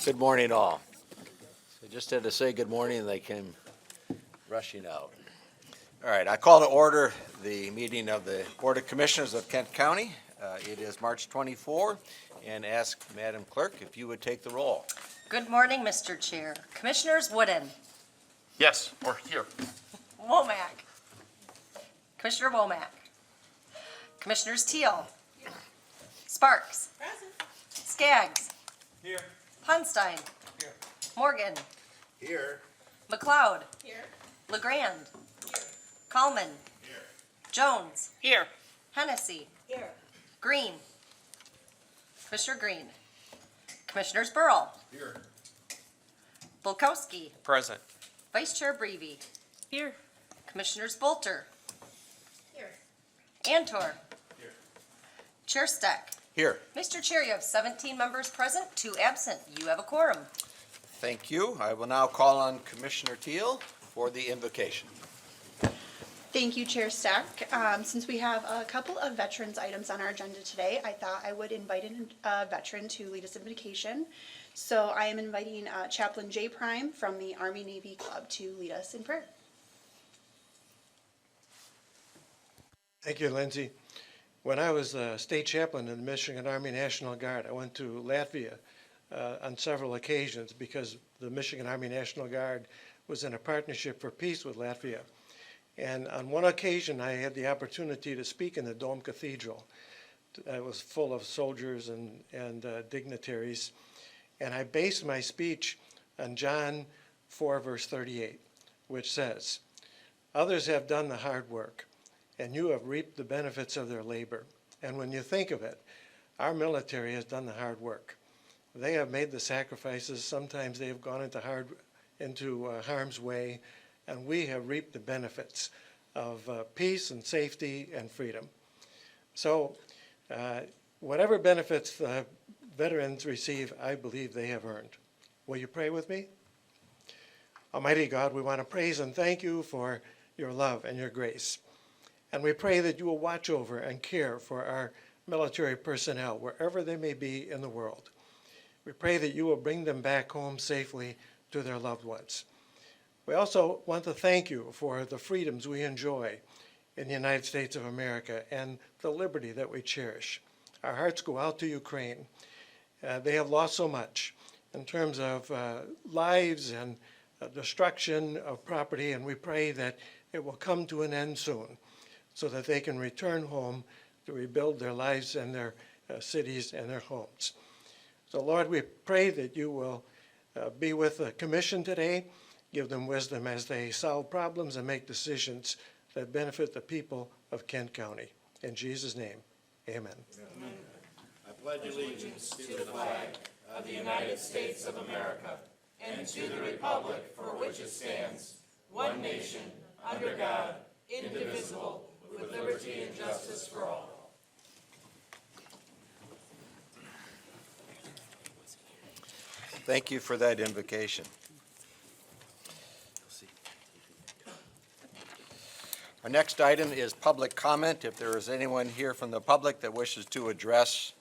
Good morning, all. So just had to say good morning, and they came rushing out. All right, I call to order the meeting of the Board of Commissioners of Kent County. It is March 24, and ask Madam Clerk if you would take the roll. Good morning, Mr. Chair. Commissioners Wooden, Yes, we're here. Womack, Commissioner Womack, Commissioners Teal, Sparks, Skaggs, Here. Punstein, Here. Morgan, Here. McLeod, LeGrand, Coleman, Jones, Here. Hennessy, Green, Commissioner Green, Commissioners Burl, Here. Bulkowski, Present. Vice Chair Breevy, Here. Commissioners Bolter, Antor, Chair Steck. Here. Mr. Chair, you have 17 members present, 2 absent. You have a quorum. Thank you. I will now call on Commissioner Teal for the invocation. Thank you, Chair Stack. Since we have a couple of veterans items on our agenda today, I thought I would invite in a veteran to lead us in invocation. So I am inviting Chaplain J. Prime from the Army-Navy Club to lead us in prayer. Thank you, Lindsay. When I was a state chaplain in the Michigan Army National Guard, I went to Latvia on several occasions because the Michigan Army National Guard was in a partnership for peace with Latvia. And on one occasion, I had the opportunity to speak in the Dome Cathedral. It was full of soldiers and dignitaries. And I based my speech on John 4, verse 38, which says, "Others have done the hard work, and you have reaped the benefits of their labor." And when you think of it, our military has done the hard work. They have made the sacrifices. Sometimes they have gone into harm's way, and we have reaped the benefits of peace and safety and freedom. So whatever benefits the veterans receive, I believe they have earned. Will you pray with me? Almighty God, we want to praise and thank you for your love and your grace. And we pray that you will watch over and care for our military personnel, wherever they may be in the world. We pray that you will bring them back home safely to their loved ones. We also want to thank you for the freedoms we enjoy in the United States of America and the liberty that we cherish. Our hearts go out to Ukraine. They have lost so much in terms of lives and destruction of property, and we pray that it will come to an end soon, so that they can return home to rebuild their lives and their cities and their homes. So Lord, we pray that you will be with the commission today, give them wisdom as they solve problems and make decisions that benefit the people of Kent County. In Jesus' name, amen. Amen. I pledge allegiance to the flag of the United States of America and to the republic for which it stands, one nation, under God, indivisible, with liberty and justice for all. Thank you for that invocation. Our next item is public comment. If there is anyone here from the public that wishes to address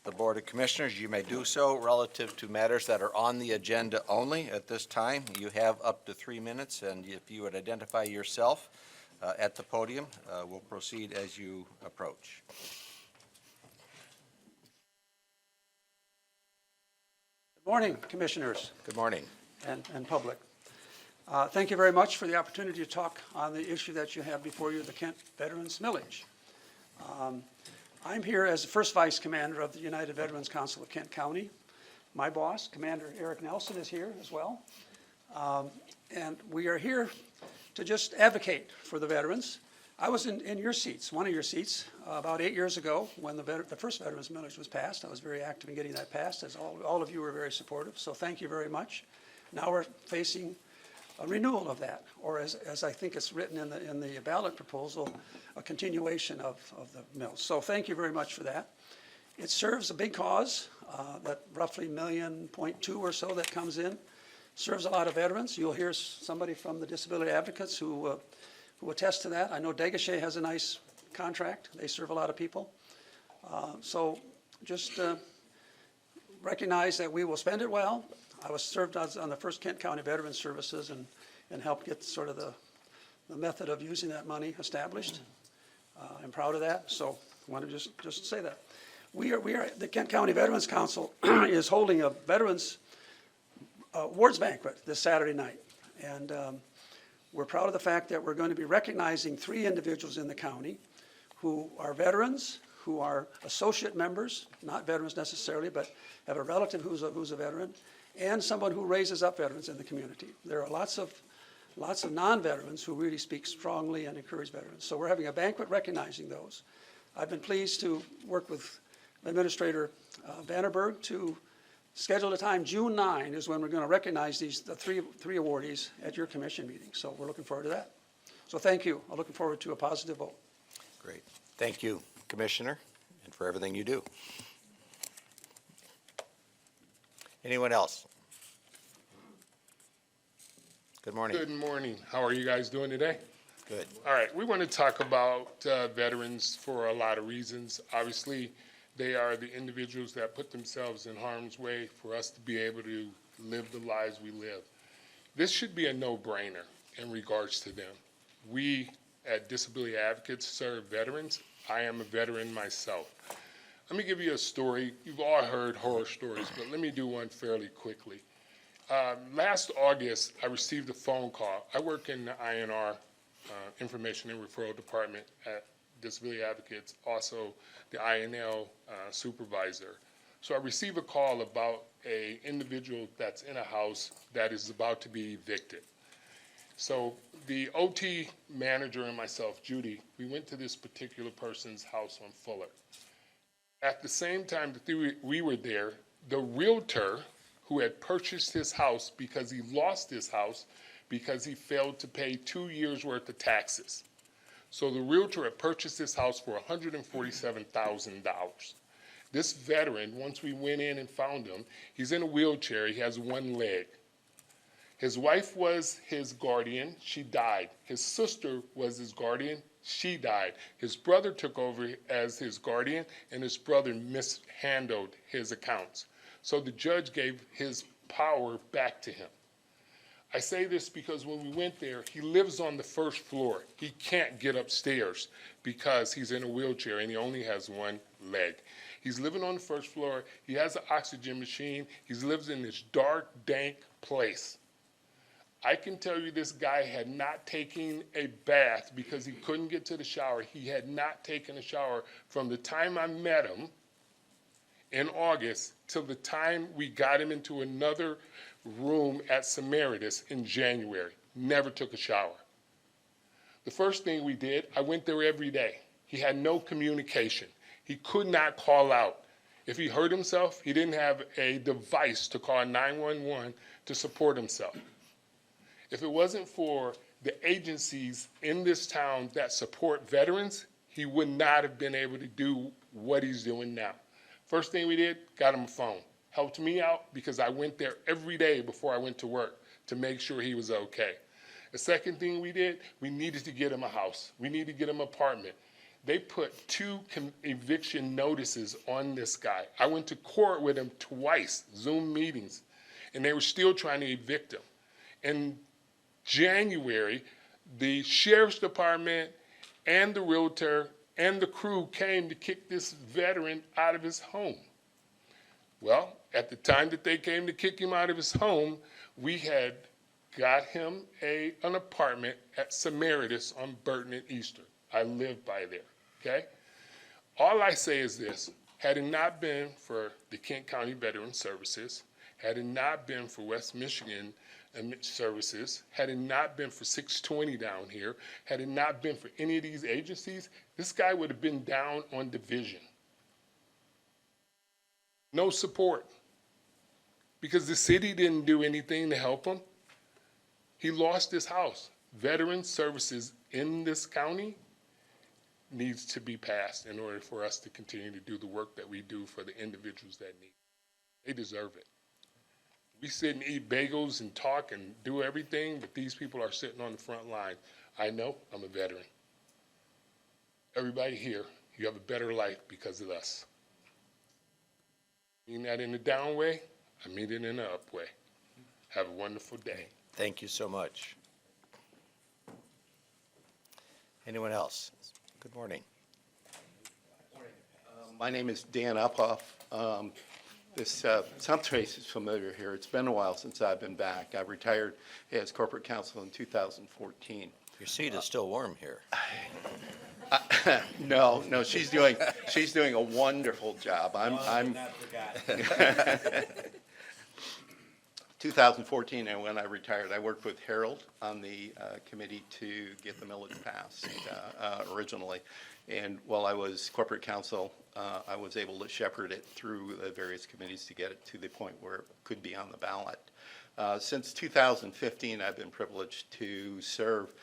the Board of Commissioners, you may do so relative to matters that are on the agenda only at this time. You have up to 3 minutes, and if you would identify yourself at the podium, we'll proceed as you approach. Good morning, Commissioners Good morning. and public. Thank you very much for the opportunity to talk on the issue that you have before you, the Kent Veterans Millage. I'm here as the first Vice Commander of the United Veterans Council of Kent County. My boss, Commander Eric Nelson, is here as well. And we are here to just advocate for the veterans. I was in your seats, one of your seats, about 8 years ago when the first Veterans Millage was passed. I was very active in getting that passed, as all of you were very supportive, so thank you very much. Now we're facing a renewal of that, or as I think it's written in the ballot proposal, a continuation of the mills. So thank you very much for that. It serves a big cause, that roughly 1.2 million or so that comes in. Serves a lot of veterans. You'll hear somebody from the disability advocates who attest to that. I know Degachet has a nice contract. They serve a lot of people. So just recognize that we will spend it well. I was served on the first Kent County Veterans Services and helped get sort of the method of using that money established. I'm proud of that, so I want to just say that. The Kent County Veterans Council is holding a Veterans Awards Banquet this Saturday night. And we're proud of the fact that we're going to be recognizing 3 individuals in the county who are veterans, who are associate members, not veterans necessarily, but have a relative who's a veteran, and someone who raises up veterans in the community. There are lots of non-veterans who really speak strongly and encourage veterans. So we're having a banquet recognizing those. I've been pleased to work with Administrator Vanderberg to schedule a time. June 9 is when we're going to recognize the three awardees at your commission meeting. So we're looking forward to that. So thank you. I'm looking forward to a positive vote. Great. Thank you, Commissioner, and for everything you do. Anyone else? Good morning. Good morning. How are you guys doing today? Good. All right, we want to talk about veterans for a lot of reasons. Obviously, they are the individuals that put themselves in harm's way for us to be able to live the lives we live. This should be a no-brainer in regards to them. We at Disability Advocates serve veterans. I am a veteran myself. Let me give you a story. You've all heard horror stories, but let me do one fairly quickly. Last August, I received a phone call. I work in the INR, Information and Referral Department at Disability Advocates, also the INL supervisor. So I received a call about an individual that's in a house that is about to be evicted. So the OT manager and myself, Judy, we went to this particular person's house on Fuller. At the same time that we were there, the realtor who had purchased his house because he lost his house because he failed to pay 2 years' worth of taxes. So the realtor had purchased this house for $147,000. This veteran, once we went in and found him, he's in a wheelchair, he has one leg. His wife was his guardian, she died. His sister was his guardian, she died. His brother took over as his guardian, and his brother mishandled his accounts. So the judge gave his power back to him. I say this because when we went there, he lives on the first floor. He can't get upstairs because he's in a wheelchair and he only has one leg. He's living on the first floor. He has an oxygen machine. He lives in this dark, dank place. I can tell you this guy had not taken a bath because he couldn't get to the shower. He had not taken a shower from the time I met him in August till the time we got him into another room at Samaritas in January. Never took a shower. The first thing we did, I went there every day. He had no communication. He could not call out. If he hurt himself, he didn't have a device to call 911 to support himself. If it wasn't for the agencies in this town that support veterans, he would not have been able to do what he's doing now. First thing we did, got him a phone. Helped me out because I went there every day before I went to work to make sure he was okay. The second thing we did, we needed to get him a house. We needed to get him an apartment. They put 2 eviction notices on this guy. I went to court with him twice, Zoom meetings, and they were still trying to evict him. In January, the sheriff's department and the realtor and the crew came to kick this veteran out of his home. Well, at the time that they came to kick him out of his home, we had got him an apartment at Samaritas on Burton and Eastern. I lived by there, okay? All I say is this, had it not been for the Kent County Veterans Services, had it not been for West Michigan Services, had it not been for 620 down here, had it not been for any of these agencies, this guy would have been down on division. No support, because the city didn't do anything to help him. He lost his house. Veterans Services in this county needs to be passed in order for us to continue to do the work that we do for the individuals that need it. They deserve it. We sit and eat bagels and talk and do everything, but these people are sitting on the front line. I know, I'm a veteran. Everybody here, you have a better life because of us. I mean that in a down way, I mean it in an up way. Have a wonderful day. Thank you so much. Anyone else? Good morning. My name is Dan Uphoff. This someplace is familiar here. It's been a while since I've been back. I retired as corporate counsel in 2014. Your seat is still warm here. No, she's doing a wonderful job. I'm 2014, and when I retired, I worked with Harold on the committee to get the millage passed originally. And while I was corporate counsel, I was able to shepherd it through the various committees to get it to the point where it could be on the ballot. Since 2015, I've been privileged to serve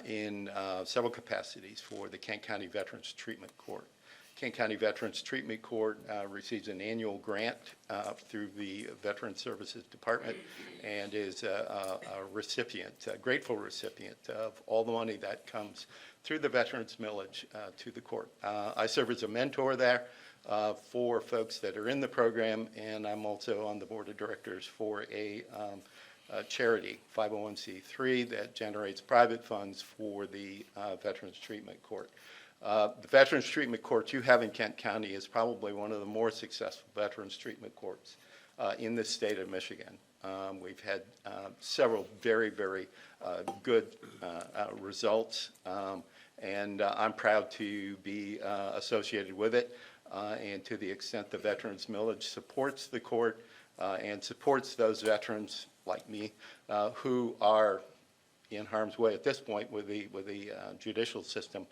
in several capacities for the Kent County Veterans Treatment Court. Kent County Veterans Treatment Court receives an annual grant through the Veterans Services Department and is a recipient, a grateful recipient of all the money that comes through the Veterans Millage to the court. I serve as a mentor there for folks that are in the program, and I'm also on the board of directors for a charity, 501c3, that generates private funds for the Veterans Treatment Court. The Veterans Treatment Court you have in Kent County is probably one of the more successful Veterans Treatment Courts in the state of Michigan. We've had several very, very good results, and I'm proud to be associated with it. And to the extent the Veterans Millage supports the court and supports those veterans like me who are in harm's way at this point with the judicial system,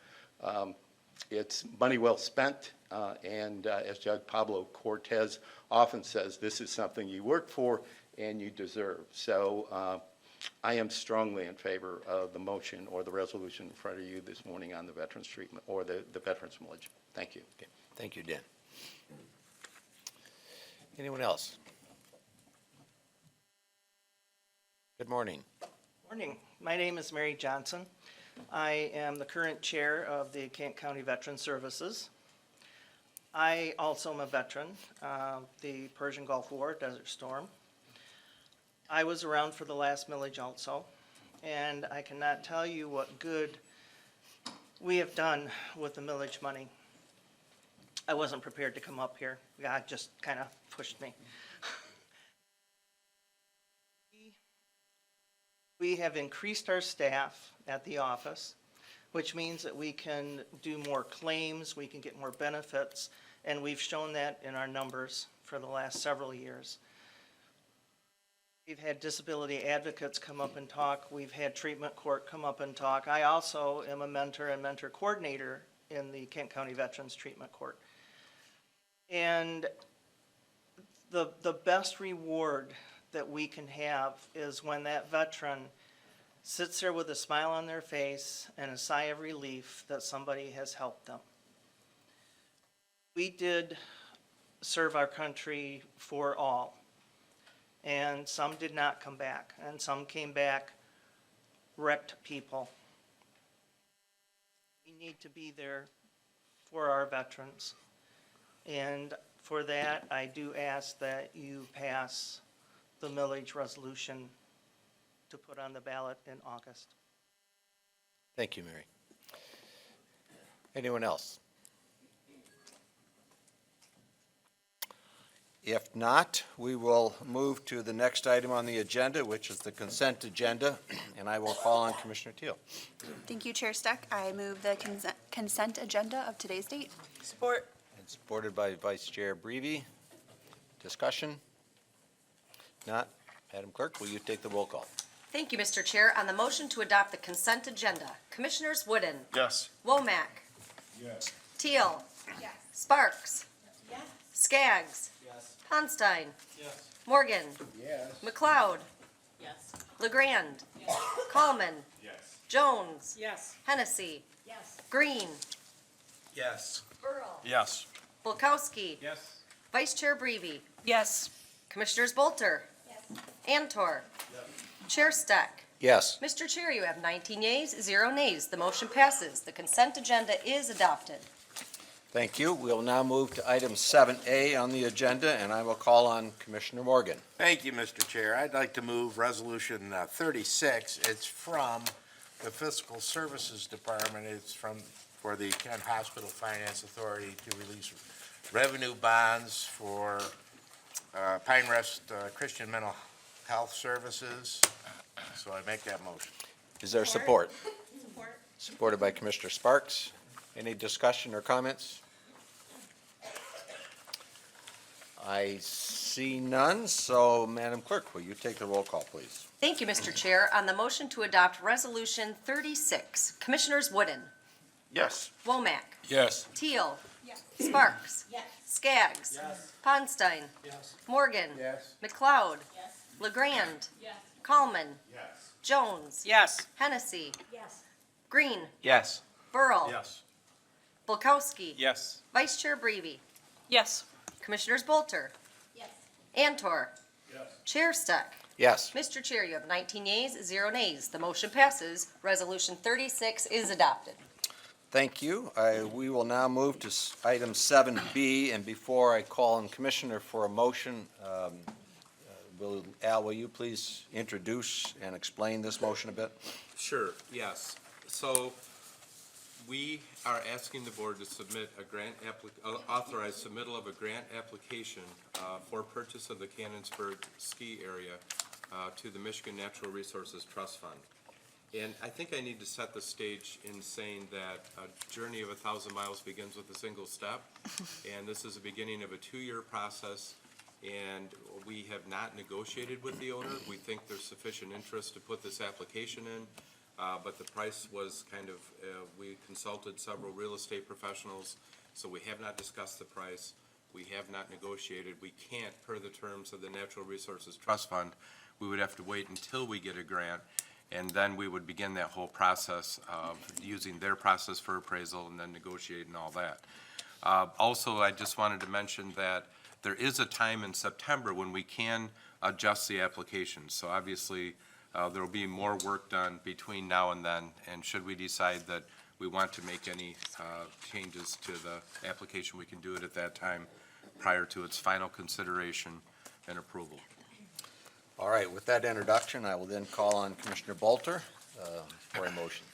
it's money well spent, and as Judge Pablo Cortez often says, this is something you work for and you deserve. So I am strongly in favor of the motion or the resolution in front of you this morning on the veterans treatment or the veterans millage. Thank you. Okay. Thank you, Dan. Anyone else? Good morning. Morning. My name is Mary Johnson. I am the current chair of the Kent County Veteran Services. I also am a veteran of the Persian Gulf War, Desert Storm. I was around for the last millage also, and I cannot tell you what good we have done with the millage money. I wasn't prepared to come up here. God just kind of pushed me. We have increased our staff at the office, which means that we can do more claims, we can get more benefits, and we've shown that in our numbers for the last several years. We've had disability advocates come up and talk. We've had treatment court come up and talk. I also am a mentor and mentor coordinator in the Kent County Veterans Treatment Court. And the best reward that we can have is when that veteran sits there with a smile on their face and a sigh of relief that somebody has helped them. We did serve our country for all, and some did not come back, and some came back wrecked people. We need to be there for our veterans, and for that, I do ask that you pass the millage resolution to put on the ballot in August. Thank you, Mary. Anyone else? If not, we will move to the next item on the agenda, which is the consent agenda, and I will call on Commissioner Teal. Thank you, Chair Steck. I move the consent agenda of today's date. Support. And supported by Vice Chair Breivy. Discussion? Not. Madam Clerk, will you take the roll call? Thank you, Mr. Chair. On the motion to adopt the consent agenda, Commissioners Wooden, Yes. Womack, Yes. Teal, Yes. Sparks, Yes. Skaggs, Yes. Ponstein, Yes. Morgan, Yes. McLeod, Yes. LeGrand, Coleman, Yes. Jones, Yes. Hennessy, Yes. Green, Yes. Burl, Yes. Bulkowski, Yes. Vice Chair Breivy, Yes. Commissioners Bolter, Antor, Chair Steck. Yes. Mr. Chair, you have 19 yeas, 0 nays. The motion passes. The consent agenda is adopted. Thank you. We'll now move to item 7A on the agenda, and I will call on Commissioner Morgan. Thank you, Mr. Chair. I'd like to move Resolution 36. It's from the Fiscal Services Department. It's for the Kent Hospital Finance Authority to release revenue bonds for Pine Rest Christian Mental Health Services. So I make that motion. Is there support? Support. Supported by Commissioner Sparks. Any discussion or comments? I see none, so Madam Clerk, will you take the roll call, please? Thank you, Mr. Chair. On the motion to adopt Resolution 36, Commissioners Wooden, Yes. Womack, Yes. Teal, Sparks, Skaggs, Ponstein, Morgan, McLeod, LeGrand, Coleman, Jones, Hennessy, Green, Yes. Burl, Yes. Bulkowski, Yes. Vice Chair Breve, Yes. Commissioners Bolter, Antor, Chair Stuck. Yes. Mr. Chair, you have 19 yeas, 0 nays. The motion passes. Resolution 36 is adopted. Thank you. We will now move to item 7B, and before I call on Commissioner for a motion, Al, will you please introduce and explain this motion a bit? Sure, yes. So we are asking the board to submit a grant authorize submittal of a grant application for purchase of the Cannonsburg ski area to the Michigan Natural Resources Trust Fund. And I think I need to set the stage in saying that a journey of 1,000 miles begins with a single step. And this is the beginning of a 2-year process. And we have not negotiated with the owner. We think there's sufficient interest to put this application in. But the price was kind of, we consulted several real estate professionals, so we have not discussed the price. We have not negotiated. We can't, per the terms of the Natural Resources Trust Fund, we would have to wait until we get a grant, and then we would begin that whole process of using their process for appraisal and then negotiating all that. Also, I just wanted to mention that there is a time in September when we can adjust the application. So obviously, there will be more work done between now and then, and should we decide that we want to make any changes to the application, we can do it at that time prior to its final consideration and approval. All right, with that introduction, I will then call on Commissioner Bolter for a motion.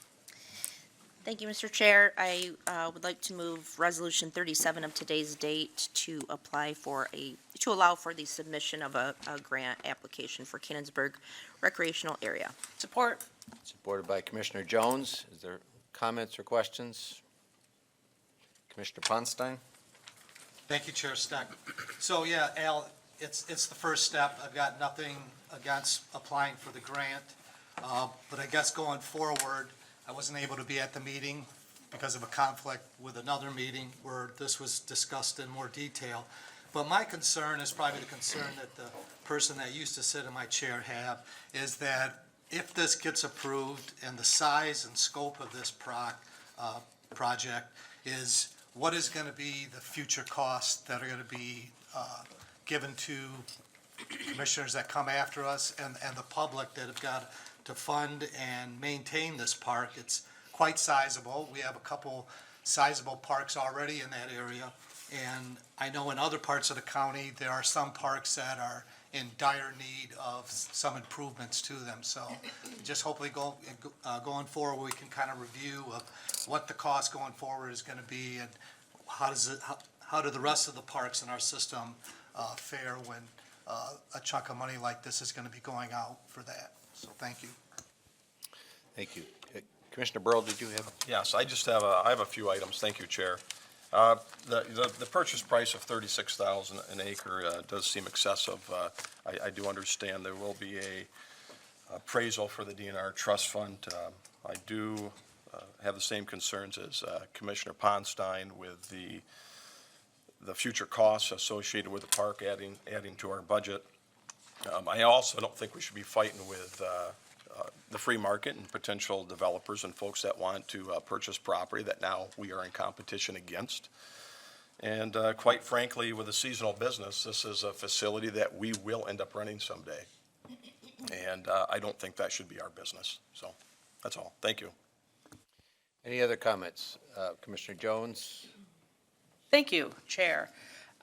Thank you, Mr. Chair. I would like to move Resolution 37 of today's date to allow for the submission of a grant application for Cannonsburg recreational area. Support. Supported by Commissioner Jones. Is there comments or questions? Commissioner Ponstein? Thank you, Chair Steck. So, yeah, Al, it's the first step. I've got nothing against applying for the grant. But I guess going forward, I wasn't able to be at the meeting because of a conflict with another meeting where this was discussed in more detail. But my concern is probably the concern that the person that used to sit in my chair have, is that if this gets approved and the size and scope of this project is what is going to be the future costs that are going to be given to commissioners that come after us and the public that have got to fund and maintain this park. It's quite sizable. We have a couple sizable parks already in that area. And I know in other parts of the county, there are some parks that are in dire need of some improvements to them. So just hopefully going forward, we can kind of review of what the cost going forward is going to be and how do the rest of the parks in our system fare when a chunk of money like this is going to be going out for that. So thank you. Thank you. Commissioner Burrow, did you have? Yes, I just have I have a few items. Thank you, Chair. The purchase price of $36,000 an acre does seem excessive. I do understand there will be a appraisal for the DNR Trust Fund. I do have the same concerns as Commissioner Ponstein with the future costs associated with the park adding to our budget. I also don't think we should be fighting with the free market and potential developers and folks that want to purchase property that now we are in competition against. And quite frankly, with a seasonal business, this is a facility that we will end up running someday. And I don't think that should be our business. So that's all. Thank you. Any other comments? Commissioner Jones? Thank you, Chair.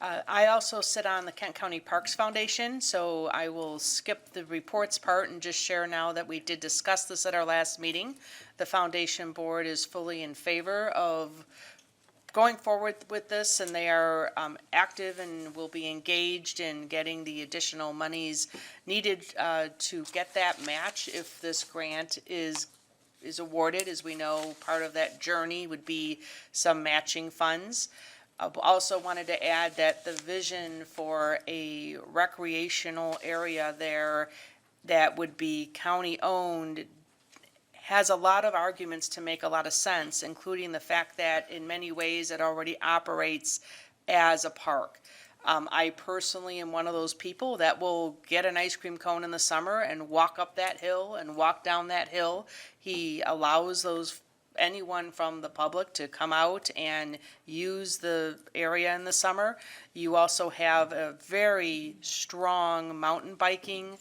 I also sit on the Kent County Parks Foundation, so I will skip the reports part and just share now that we did discuss this at our last meeting. The foundation board is fully in favor of going forward with this, and they are active and will be engaged in getting the additional monies needed to get that match if this grant is awarded. As we know, part of that journey would be some matching funds. I also wanted to add that the vision for a recreational area there that would be county-owned has a lot of arguments to make a lot of sense, including the fact that in many ways it already operates as a park. I personally am one of those people that will get an ice cream cone in the summer and walk up that hill and walk down that hill. He allows anyone from the public to come out and use the area in the summer. You also have a very strong mountain biking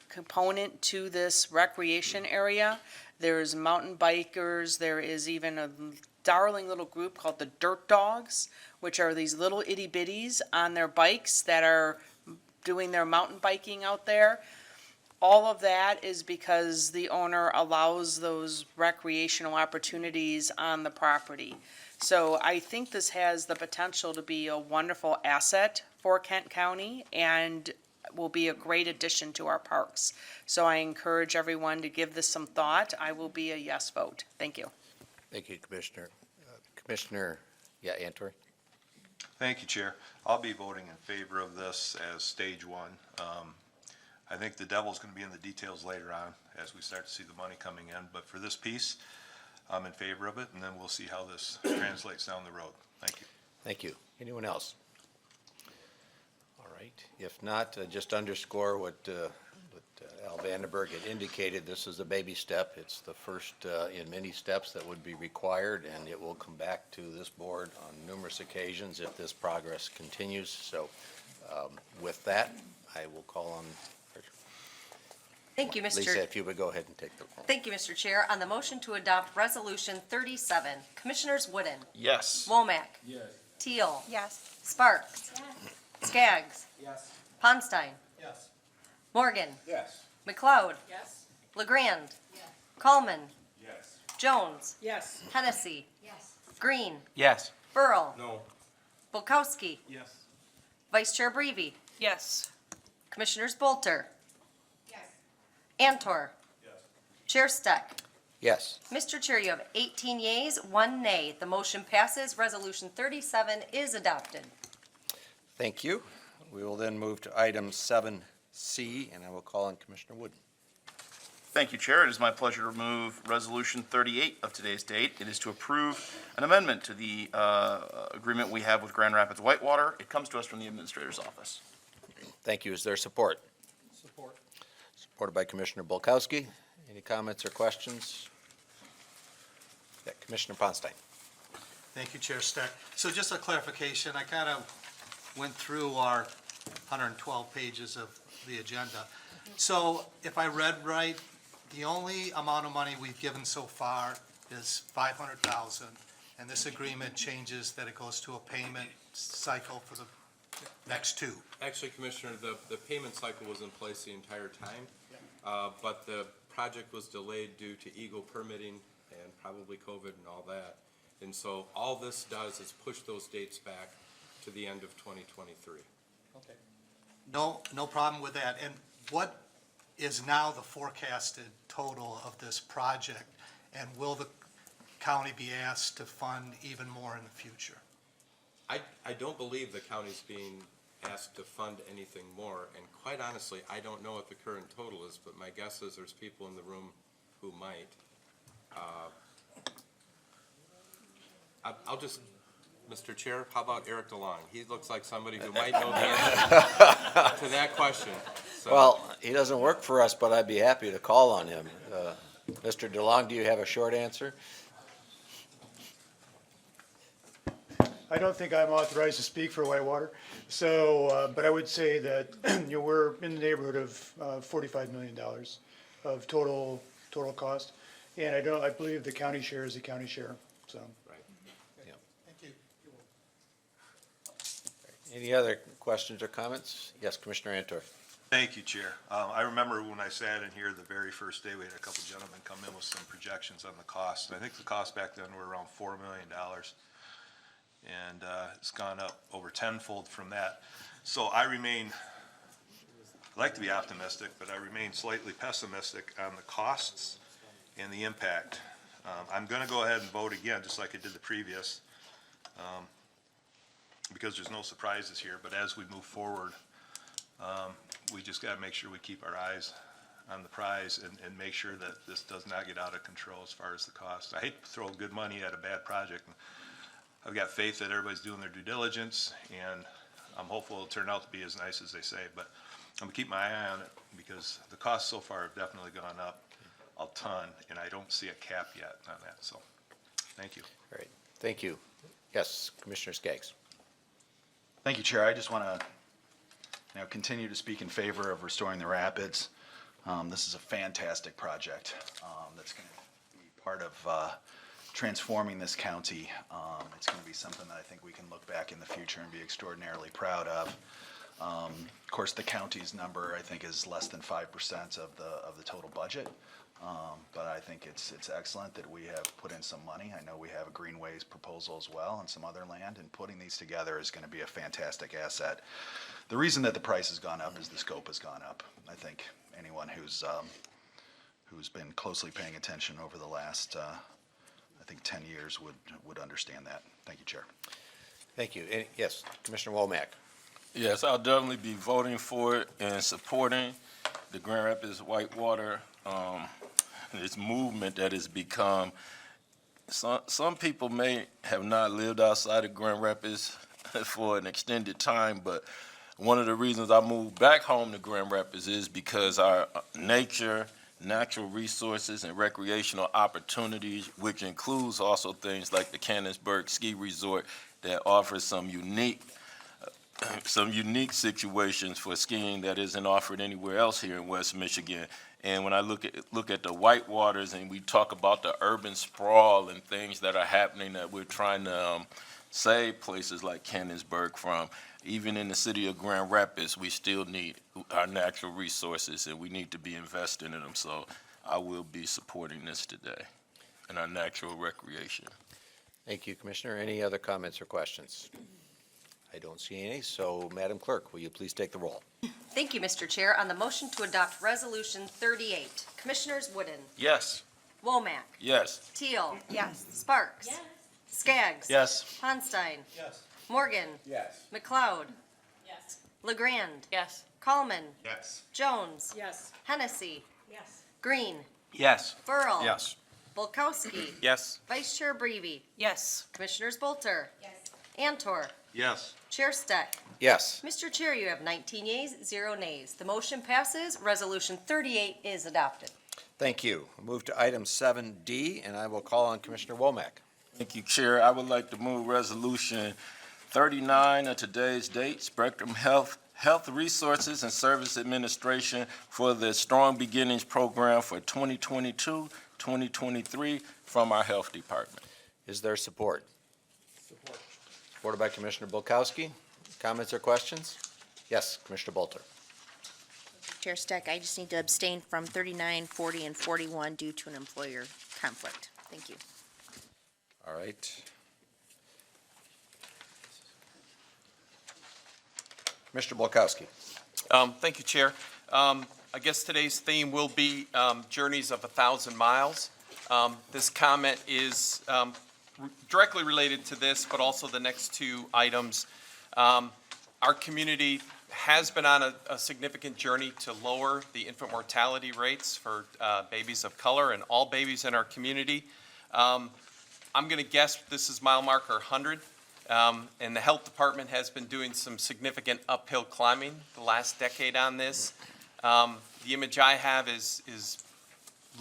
component to this recreation area. There's mountain bikers, there is even a darling little group called the Dirt Dogs, which are these little itty bitties on their bikes that are doing their mountain biking out there. All of that is because the owner allows those recreational opportunities on the property. So I think this has the potential to be a wonderful asset for Kent County and will be a great addition to our parks. So I encourage everyone to give this some thought. I will be a yes vote. Thank you. Thank you, Commissioner. Commissioner, Antor? Thank you, Chair. I'll be voting in favor of this as stage one. I think the devil's going to be in the details later on as we start to see the money coming in. But for this piece, I'm in favor of it, and then we'll see how this translates down the road. Thank you. Thank you. Anyone else? All right. If not, just underscore what Al Vandenberg had indicated. This is a baby step. It's the first in many steps that would be required, and it will come back to this board on numerous occasions if this progress continues. So with that, I will call on Thank you, Mr. Lisa, if you would go ahead and take the roll. Thank you, Mr. Chair. On the motion to adopt Resolution 37, Commissioners Wooden, Yes. Womack. Yes. Teal. Yes. Sparks. Skaggs. Yes. Ponstein. Yes. Morgan. Yes. McLeod. Yes. LeGrand. Coleman. Yes. Jones. Yes. Hennessy. Yes. Green. Yes. Burl. No. Bulkowski. Yes. Vice Chair Brevy. Yes. Commissioners Bolter. Yes. Antor. Yes. Chair Steck. Yes. Mr. Chair, you have 18 yeas, 1 nay. The motion passes. Resolution 37 is adopted. Thank you. We will then move to item 7C, and I will call on Commissioner Wooden. Thank you, Chair. It is my pleasure to move Resolution 38 of today's date. It is to approve an amendment to the agreement we have with Grand Rapids Whitewater. It comes to us from the Administrator's Office. Thank you. Is there support? Support. Supported by Commissioner Bulkowski. Any comments or questions? Yeah, Commissioner Ponstein. Thank you, Chair Steck. So just a clarification, I kind of went through our 112 pages of the agenda. So if I read right, the only amount of money we've given so far is $500,000, and this agreement changes that it goes to a payment cycle for the next two. Actually, Commissioner, the payment cycle was in place the entire time, but the project was delayed due to Eagle permitting and probably COVID and all that. And so all this does is push those dates back to the end of 2023. Okay. No problem with that. And what is now the forecasted total of this project? And will the county be asked to fund even more in the future? I don't believe the county's being asked to fund anything more, and quite honestly, I don't know what the current total is, but my guess is there's people in the room who might. I'll just, Mr. Chair, how about Eric DeLong? He looks like somebody who might know the answer to that question. So- Well, he doesn't work for us, but I'd be happy to call on him. Mr. DeLong, do you have a short answer? I don't think I'm authorized to speak for Whitewater, so, but I would say that, we're in the neighborhood of $45 million of total cost. And I believe the county share is the county share, so. Right. Yeah. Thank you. Any other questions or comments? Yes, Commissioner Antor. Thank you, Chair. I remember when I sat in here the very first day, we had a couple gentlemen come in with some projections on the cost. And I think the cost back then were around $4 million. And it's gone up over tenfold from that. So I like to be optimistic, but I remain slightly pessimistic on the costs and the impact. I'm going to go ahead and vote again, just like I did the previous, because there's no surprises here. But as we move forward, we just got to make sure we keep our eyes on the prize and make sure that this does not get out of control as far as the cost. I hate to throw good money at a bad project. I've got faith that everybody's doing their due diligence, and I'm hopeful it'll turn out to be as nice as they say. But I'm going to keep my eye on it because the costs so far have definitely gone up a ton, and I don't see a cap yet on that. So, thank you. Great, thank you. Yes, Commissioner Skaggs. Thank you, Chair. I just want to continue to speak in favor of restoring the rapids. This is a fantastic project that's going to be part of transforming this county. It's going to be something that I think we can look back in the future and be extraordinarily proud of. Of course, the county's number, I think, is less than 5% of the total budget. But I think it's excellent that we have put in some money. I know we have a Greenways proposal as well and some other land, and putting these together is going to be a fantastic asset. The reason that the price has gone up is the scope has gone up. I think anyone who's been closely paying attention over the last, I think, 10 years would understand that. Thank you, Chair. Thank you. Yes, Commissioner Womack. Yes, I'll definitely be voting for it and supporting the Grand Rapids Whitewater, this movement that has become. Some people may have not lived outside of Grand Rapids for an extended time, but one of the reasons I moved back home to Grand Rapids is because our nature, natural resources, and recreational opportunities, which includes also things like the Cannonsburg Ski Resort that offers some unique situations for skiing that isn't offered anywhere else here in West Michigan. And when I look at the Whitewaters and we talk about the urban sprawl and things that are happening that we're trying to save places like Cannonsburg from, even in the city of Grand Rapids, we still need our natural resources and we need to be investing in them. So I will be supporting this today and our natural recreation. Thank you, Commissioner. Any other comments or questions? I don't see any, so Madam Clerk, will you please take the roll? Thank you, Mr. Chair. On the motion to adopt Resolution 38, Commissioners Wooden, Yes. Womack, Yes. Teal. Yes. Sparks. Yes. Skaggs. Yes. Honstein. Yes. Morgan. Yes. McLeod. Yes. LeGrand. Yes. Coleman. Yes. Jones. Yes. Hennessy. Yes. Green. Yes. Burl. Yes. Bulkowski. Yes. Vice Chair Brevy. Yes. Commissioners Bolter. Yes. Antor. Yes. Chair Steck. Yes. Mr. Chair, you have 19 yeas, 0 nays. The motion passes. Resolution 38 is adopted. Thank you. We'll move to item 7D, and I will call on Commissioner Womack. Thank you, Chair. I would like to move Resolution 39 of today's date, Spectrum Health Resources and Service Administration for the Strong Beginnings Program for 2022-2023 from our Health Department. Is there support? Support. Supported by Commissioner Bulkowski. Comments or questions? Yes, Commissioner Bolter. Chair Steck, I just need to abstain from 39, 40, and 41 due to an employer conflict. Thank you. All right. Commissioner Bulkowski. Thank you, Chair. I guess today's theme will be Journeys of 1,000 Miles. This comment is directly related to this, but also the next two items. Our community has been on a significant journey to lower the infant mortality rates for babies of color and all babies in our community. I'm going to guess this is mile marker 100. And the health department has been doing some significant uphill climbing the last decade on this. The image I have is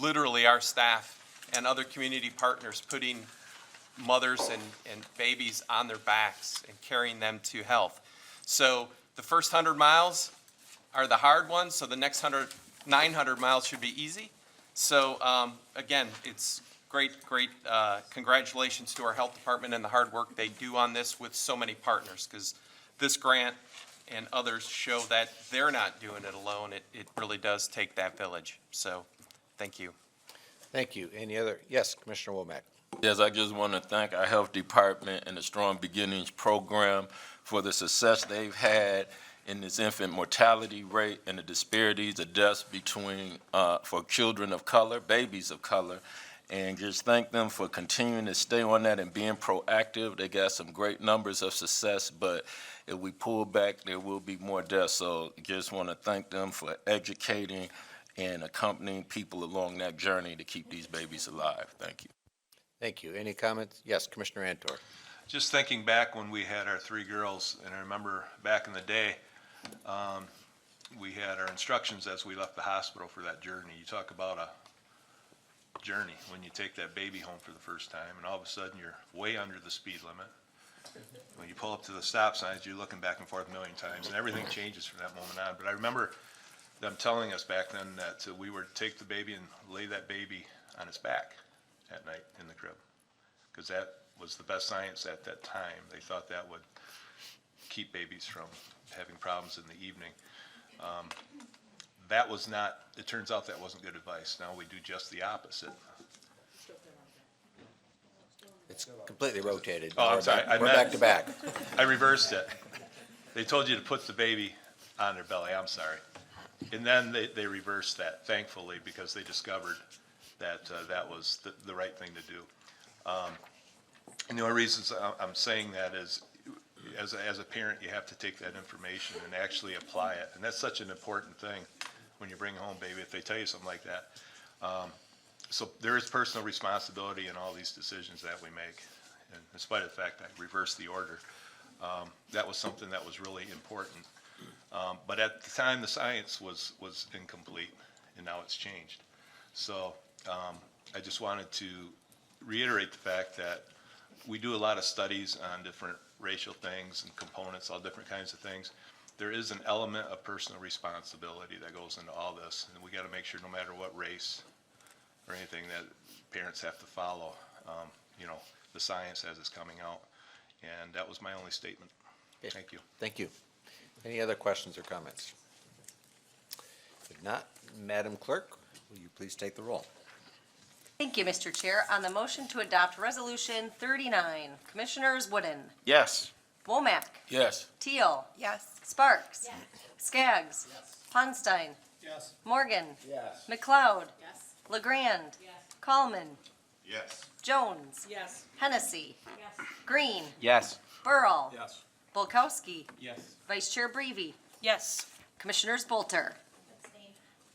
literally our staff and other community partners putting mothers and babies on their backs and carrying them to health. So the first 100 miles are the hard ones, so the next 900 miles should be easy. So again, it's great congratulations to our health department and the hard work they do on this with so many partners, because this grant and others show that they're not doing it alone. It really does take that village. So, thank you. Thank you. Any other? Yes, Commissioner Womack. Yes, I just want to thank our health department and the Strong Beginnings program for the success they've had in this infant mortality rate and the disparities of deaths between, for children of color, babies of color, and just thank them for continuing to stay on that and being proactive. They got some great numbers of success, but if we pull back, there will be more deaths. So just want to thank them for educating and accompanying people along that journey to keep these babies alive. Thank you. Thank you. Any comments? Yes, Commissioner Antor. Just thinking back when we had our 3 girls, and I remember back in the day, we had our instructions as we left the hospital for that journey. You talk about a journey when you take that baby home for the first time, and all of a sudden you're way under the speed limit. When you pull up to the stop signs, you're looking back and forth a million times, and everything changes from that moment on. But I remember them telling us back then that we were to take the baby and lay that baby on its back at night in the crib, because that was the best science at that time. They thought that would keep babies from having problems in the evening. That was not, it turns out that wasn't good advice. Now we do just the opposite. It's completely rotated. Oh, I'm sorry. We're back to back. I reversed it. They told you to put the baby on their belly, I'm sorry. And then they reversed that, thankfully, because they discovered that that was the right thing to do. And the only reasons I'm saying that is, as a parent, you have to take that information and actually apply it. And that's such an important thing when you bring home baby, if they tell you something like that. So there is personal responsibility in all these decisions that we make. And in spite of the fact I reversed the order, that was something that was really important. But at the time, the science was incomplete, and now it's changed. So I just wanted to reiterate the fact that we do a lot of studies on different racial things and components, all different kinds of things. There is an element of personal responsibility that goes into all this, and we got to make sure no matter what race or anything that parents have to follow, the science as it's coming out. And that was my only statement. Okay. Thank you. Thank you. Any other questions or comments? If not, Madam Clerk, will you please take the roll? Thank you, Mr. Chair. On the motion to adopt Resolution 39, Commissioners Wooden, Yes. Womack, Yes. Teal, Yes. Sparks, Skaggs, Ponstein, Yes. Morgan, Yes. McLeod, Yes. LeGrand, Coleman, Yes. Jones, Yes. Hennessy, Yes. Green, Yes. Burl, Yes. Bulkowski, Yes. Vice Chair Brevy, Yes. Commissioners Bolter,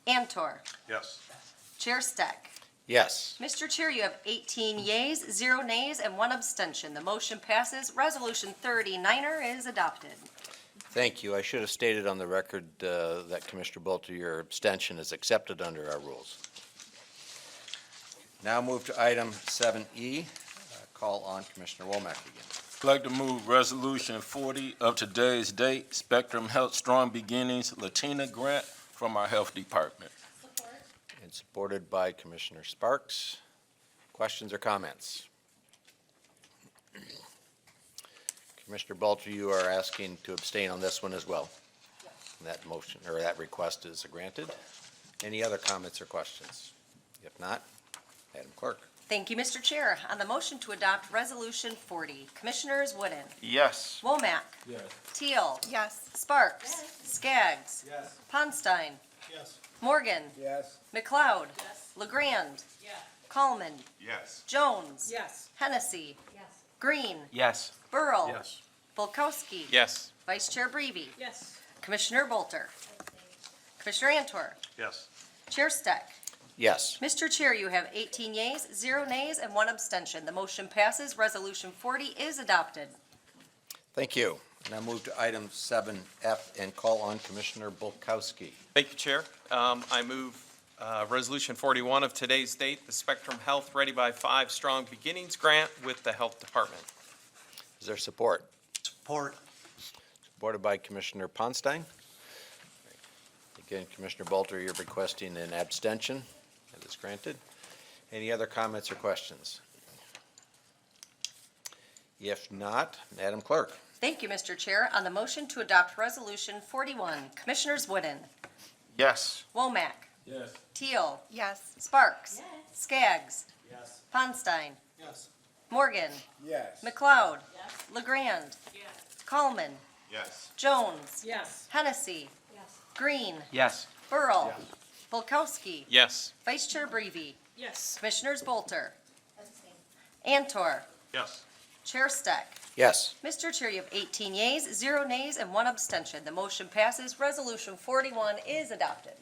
Antor, Yes. Chair Steck. Yes. Mr. Chair, you have 18 yeas, 0 nays, and 1 abstention. The motion passes. Resolution 39er is adopted. Thank you. I should have stated on the record that Commissioner Bolter, your abstention is accepted under our rules. Now move to item 7E. Call on Commissioner Womack again. I'd like to move Resolution 40 of today's date, Spectrum Health Strong Beginnings Latina Grant from our Health Department. And supported by Commissioner Sparks. Questions or comments? Commissioner Bolter, you are asking to abstain on this one as well. And that motion, or that request is granted. Any other comments or questions? If not, Madam Clerk. Thank you, Mr. Chair. On the motion to adopt Resolution 40, Commissioners Wooden, Yes. Womack, Yes. Teal, Yes. Sparks, Skaggs, Yes. Ponstein, Yes. Morgan, Yes. McLeod, LeGrand, Coleman, Yes. Jones, Yes. Hennessy, Green, Yes. Burl, Yes. Bulkowski, Yes. Vice Chair Brevy, Yes. Commissioner Bolter, Commissioner Antor, Yes. Chair Steck. Yes. Mr. Chair, you have 18 yeas, 0 nays, and 1 abstention. The motion passes. Resolution 40 is adopted. Thank you. Now move to item 7F and call on Commissioner Bulkowski. Thank you, Chair. I move Resolution 41 of today's date, the Spectrum Health Ready by 5 Strong Beginnings Grant with the Health Department. Is there support? Support. Supported by Commissioner Ponstein. Again, Commissioner Bolter, you're requesting an abstention. That is granted. Any other comments or questions? If not, Madam Clerk. Thank you, Mr. Chair. On the motion to adopt Resolution 41, Commissioners Wooden, Yes. Womack, Yes. Teal, Yes. Sparks, Skaggs, Yes. Ponstein, Yes. Morgan, Yes. McLeod, LeGrand, Coleman, Yes. Jones, Yes. Hennessy, Green, Yes. Burl, Bulkowski, Yes. Vice Chair Brevy, Yes. Commissioners Bolter, Antor, Yes. Chair Steck. Yes. Mr. Chair, you have 18 yeas, 0 nays, and 1 abstention. The motion passes. Resolution 41 is adopted.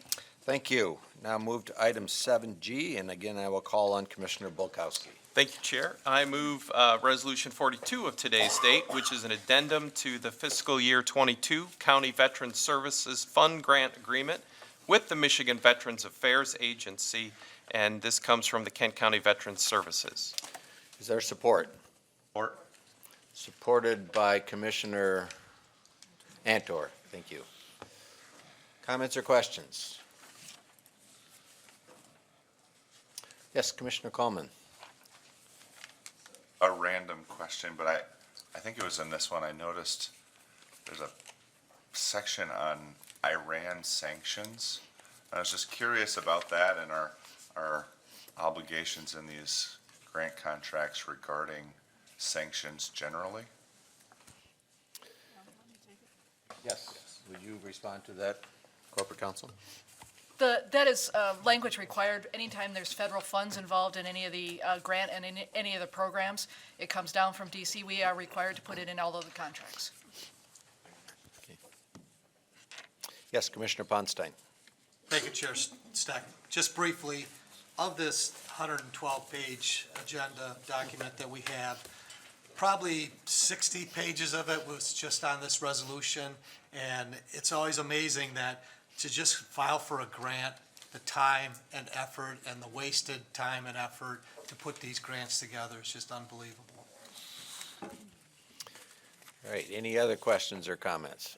Thank you. Now move to item 7G, and again, I will call on Commissioner Bulkowski. Thank you, Chair. I move Resolution 42 of today's date, which is an addendum to the fiscal year 22 County Veterans Services Fund Grant Agreement with the Michigan Veterans Affairs Agency, and this comes from the Kent County Veterans Services. Is there support? Support. Supported by Commissioner Antor. Thank you. Comments or questions? Yes, Commissioner Coleman. A random question, but I think it was in this one, I noticed there's a section on Iran sanctions. I was just curious about that and our obligations in these grant contracts regarding sanctions generally. Yes. Would you respond to that, Corporate Counsel? That is language required anytime there's federal funds involved in any of the grant and in any of the programs. It comes down from DC. We are required to put it in all of the contracts. Yes, Commissioner Ponstein. Thank you, Chair Stack. Just briefly, of this 112-page agenda document that we have, probably 60 pages of it was just on this resolution, and it's always amazing that to just file for a grant, the time and effort and the wasted time and effort to put these grants together is just unbelievable. All right, any other questions or comments?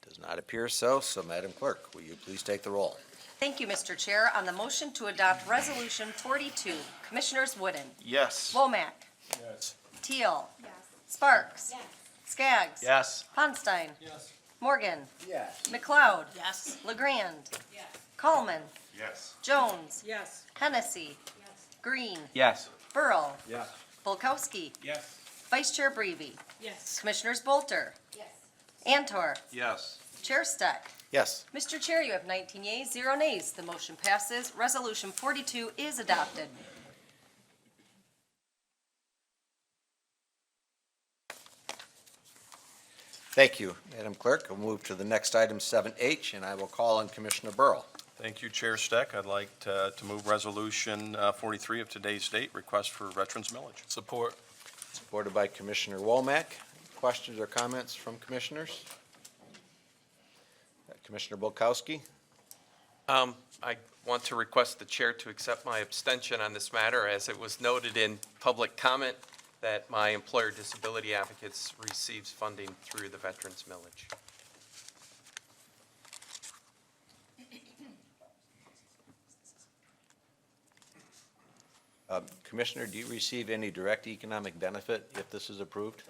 Does not appear so, so Madam Clerk, will you please take the roll? Thank you, Mr. Chair. On the motion to adopt Resolution 42, Commissioners Wooden, Yes. Womack, Yes. Teal, Sparks, Skaggs, Yes. Ponstein, Yes. Morgan, Yes. McLeod, Yes. LeGrand, Coleman, Yes. Jones, Yes. Hennessy, Green, Yes. Burl, Yes. Bulkowski, Yes. Vice Chair Brevy, Yes. Commissioners Bolter, Antor, Yes. Chair Steck. Yes. Mr. Chair, you have 19 yeas, 0 nays. The motion passes. Resolution 42 is adopted. Thank you, Madam Clerk. We'll move to the next item, 7H, and I will call on Commissioner Burrow. Thank you, Chair Steck. I'd like to move Resolution 43 of today's date, request for Veterans Millage. Support. Supported by Commissioner Womack. Questions or comments from commissioners? Commissioner Bulkowski? I want to request the chair to accept my abstention on this matter, as it was noted in public comment that my employer Disability Advocates receives funding through the Veterans Millage. Commissioner, do you receive any direct economic benefit if this is approved?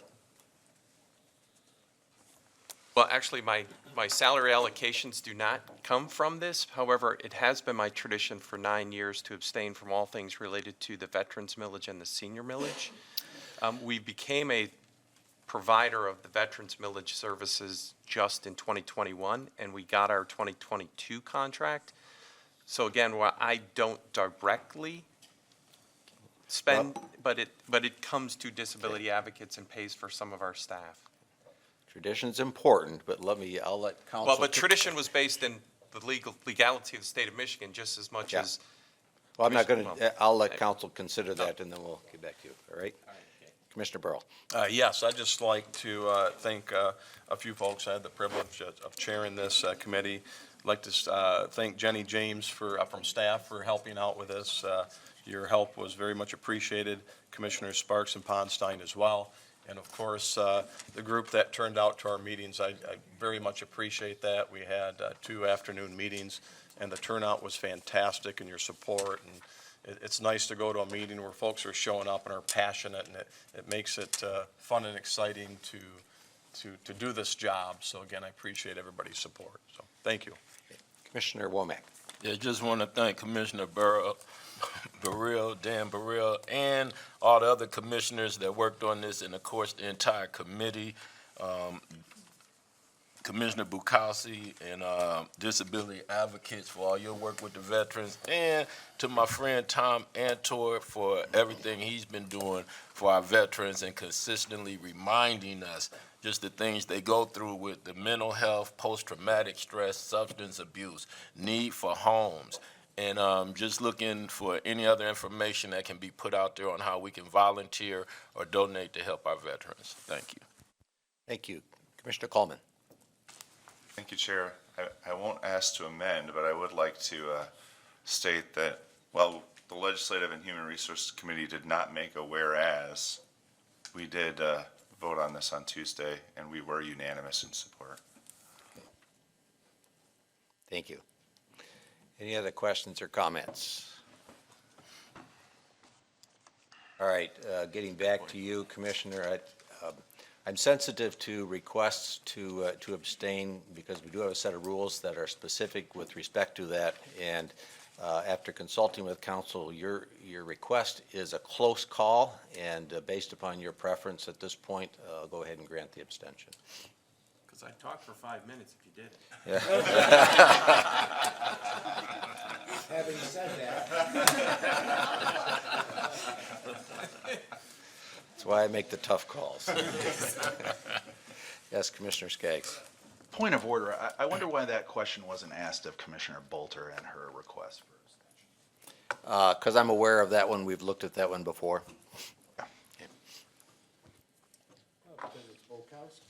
Well, actually, my salary allocations do not come from this. However, it has been my tradition for 9 years to abstain from all things related to the Veterans Millage and the Senior Millage. We became a provider of the Veterans Millage services just in 2021, and we got our 2022 contract. So again, while I don't directly spend, but it comes to Disability Advocates and pays for some of our staff. Tradition's important, but I'll let counsel. Well, but tradition was based in the legality of the state of Michigan just as much Yeah. as. Well, I'm not going Commissioner- to, I'll let counsel consider that, and then we'll get back to you, all right? Commissioner Burrow. Yes, I'd just like to thank a few folks. I had the privilege of chairing this committee. I'd like to thank Jenny James from staff for helping out with this. Your help was very much appreciated. Commissioners Sparks and Ponstein as well. And of course, the group that turned out to our meetings, I very much appreciate that. We had 2 afternoon meetings, and the turnout was fantastic, and your support it's nice to go to a meeting where folks are showing up and are passionate, and it makes it fun and exciting to do this job. So again, I appreciate everybody's support. So thank you. Commissioner Womack. Yeah, just want to thank Commissioner Dan Burrell, and all the other commissioners that worked on this, and of course, the entire committee, Commissioner Bukowski and Disability Advocates for all your work with the veterans, and to my friend Tom Antor for everything he's been doing for our veterans and consistently reminding us just the things they go through with the mental health, post-traumatic stress, substance abuse, need for homes, and just looking for any other information that can be put out there on how we can volunteer or donate to help our veterans. Thank you. Thank you. Commissioner Coleman. Thank you, Chair. I won't ask to amend, but I would like to state that, well, the Legislative and Human Resources Committee did not make a whereas. We did vote on this on Tuesday, and we were unanimous in support. Thank you. Any other questions or comments? All right, getting back to you, Commissioner, I'm sensitive to requests to abstain because we do have a set of rules that are specific with respect to that. And after consulting with council, your request is a close call, and based upon your preference at this point, I'll go ahead and grant the abstention. Because I talked for 5 minutes if you did it. Yeah. Having said that. That's why I make the tough calls. Yes, Commissioner Skaggs. Point of order, I wonder why that question wasn't asked of Commissioner Bolter and her request for abstention. Because I'm aware of that one. We've looked at that one before. Oh, because it's Bukowski.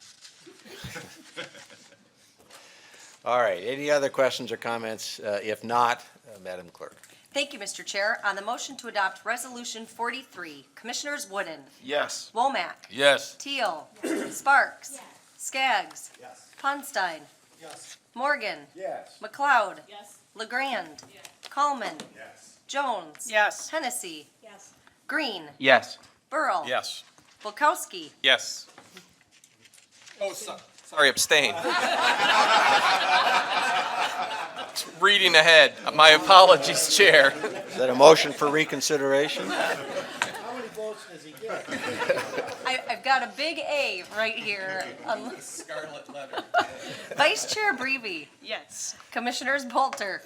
All right, any other questions or comments? If not, Madam Clerk. Thank you, Mr. Chair. On the motion to adopt Resolution 43, Commissioners Wooden, Yes. Womack, Yes. Teal, Sparks, Skaggs, Yes. Punstein, Yes. Morgan, Yes. McLeod, LeGrand, Coleman, Yes. Jones, Yes. Hennessy, Green, Yes. Burl, Yes. Bukowski, Yes. Oh, sorry, abstain. Reading ahead. My apologies, Chair. Is that a motion for reconsideration? How many votes does he get? I've got a big A right here. Scarlet letter. Vice Chair Breby, Yes. Commissioners Bolter,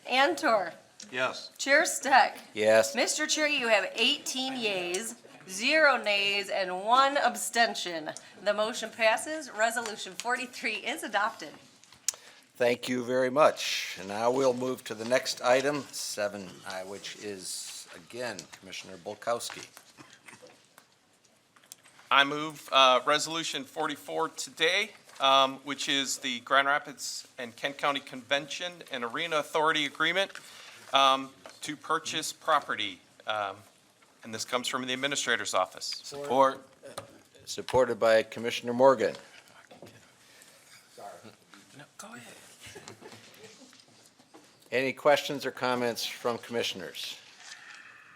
Antor, Yes. Chair Steck. Yes. Mr. Chair, you have 18 yeas, 0 nays, and 1 abstention. The motion passes. Resolution 43 is adopted. Thank you very much. And now we'll move to the next item, 7I, which is, again, Commissioner Bulkowski. I move Resolution 44 today, which is the Grand Rapids and Kent County Convention and Arena Authority Agreement to purchase property. And this comes from the Administrator's Office. Support. Supported by Commissioner Morgan. No, go ahead. Any questions or comments from commissioners?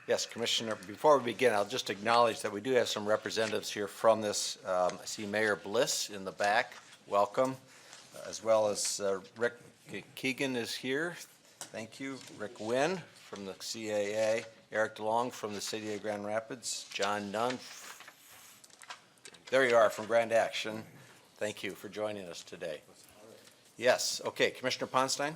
Yes, Commissioner, before we begin, I'll just acknowledge that we do have some representatives here from this. I see Mayor Bliss in the back. Welcome. As well as Rick Keegan is here. Thank you. Rick Wynn from the CAA. Eric DeLong from the City of Grand Rapids. John Nunn. There you are from Grand Action. Thank you for joining us today. Yes, okay, Commissioner Ponstein?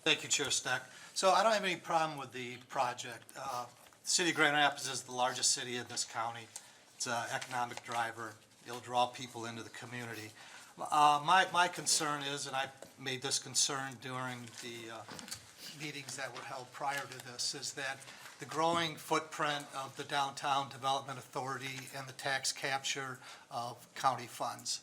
Thank you, Chair Steck. So I don't have any problem with the project. The City of Grand Rapids is the largest city in this county. It's an economic driver. It'll draw people into the community. My concern is, and I made this concern during the meetings that were held prior to this, is that the growing footprint of the Downtown Development Authority and the tax capture of county funds.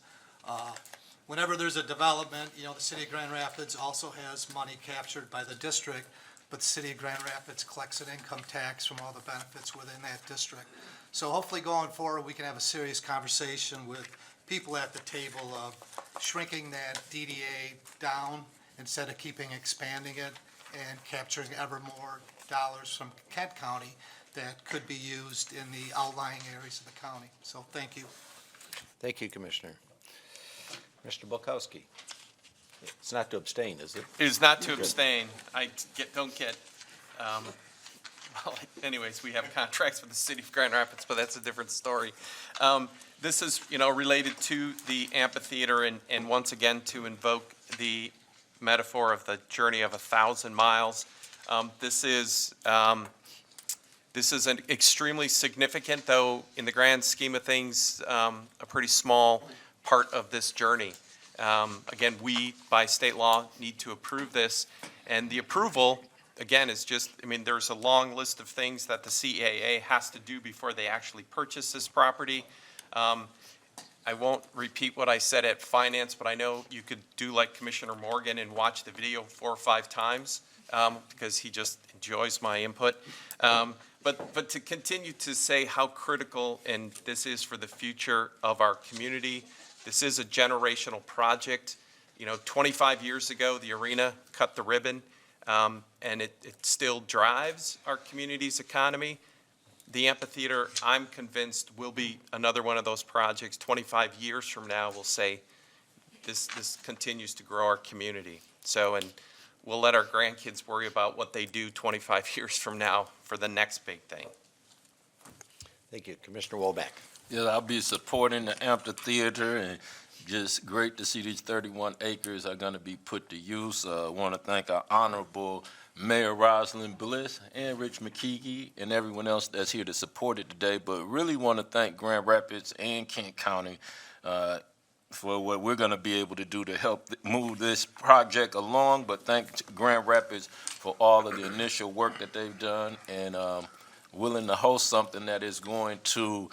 Whenever there's a development, the City of Grand Rapids also has money captured by the district, but the City of Grand Rapids collects an income tax from all the benefits within that district. So hopefully going forward, we can have a serious conversation with people at the table of shrinking that DDA down instead of expanding it, and capturing ever more dollars from Kent County that could be used in the outlying areas of the county. So thank you. Thank you, Commissioner. Mr. Bukowski. It's not to abstain, is it? It is not to Good. abstain. Don't get, well, anyways, we have contracts with the city of Grand Rapids, but that's a different story. This is, related to the amphitheater and once again to invoke the metaphor of the journey of 1,000 miles. This is an extremely significant, though in the grand scheme of things, a pretty small part of this journey. Again, we, by state law, need to approve this, and the approval, again, is just, there's a long list of things that the CAA has to do before they actually purchase this property. I won't repeat what I said at finance, but I know you could do like Commissioner Morgan and watch the video 4 or 5 times, because he just enjoys my input. But to continue to say how critical and this is for the future of our community, this is a generational project. 25 years ago, the arena cut the ribbon, and it still drives our community's economy. The amphitheater, I'm convinced, will be another one of those projects. 25 years from now, we'll say this continues to grow our community. So, and we'll let our grandkids worry about what they do 25 years from now for the next big thing. Thank you. Commissioner Wolbeck. Yeah, I'll be supporting the amphitheater, and just great to see these 31 acres are going to be put to use. I want to thank our Honorable Mayor Rosalind Bliss and Rich McKeague and everyone else that's here to support it today, but really want to thank Grand Rapids and Kent County for what we're going to be able to do to help move this project along, but thank Grand Rapids for all of the initial work that they've done and willing to host something that is going to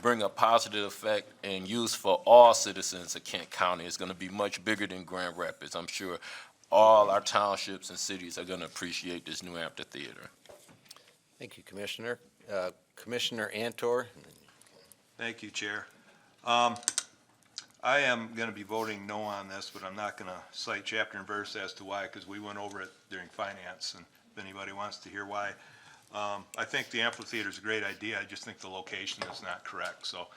bring a positive effect and use for all citizens of Kent County. It's going to be much bigger than Grand Rapids. I'm sure all our townships and cities are going to appreciate this new amphitheater. Thank you, Commissioner. Commissioner Antor. Thank you, Chair. I am going to be voting no on this, but I'm not going to cite chapter and verse as to why, because we went over it during finance, and if anybody wants to hear why. I think the amphitheater is a great idea. I just think the location is not correct. So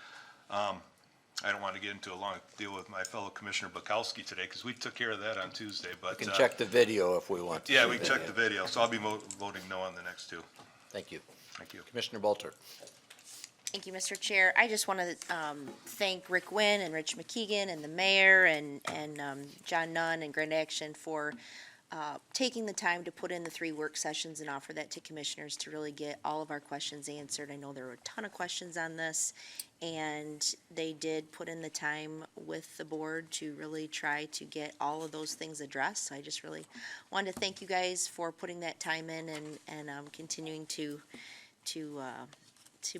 I don't want to get into a long deal with my fellow Commissioner Bukowski today, because we took care of that on Tuesday. But We can check the video if we want to. yeah, we can check the video. So I'll be voting no on the next two. Thank you. Thank you. Commissioner Bolter. Thank you, Mr. Chair. I just want to thank Rick Wynn and Rich McKeegan and the mayor and John Nunn and Grand Action for taking the time to put in the 3 work sessions and offer that to commissioners to really get all of our questions answered. I know there were a ton of questions on this, and they did put in the time with the board to really try to get all of those things addressed. So I just really wanted to thank you guys for putting that time in and continuing to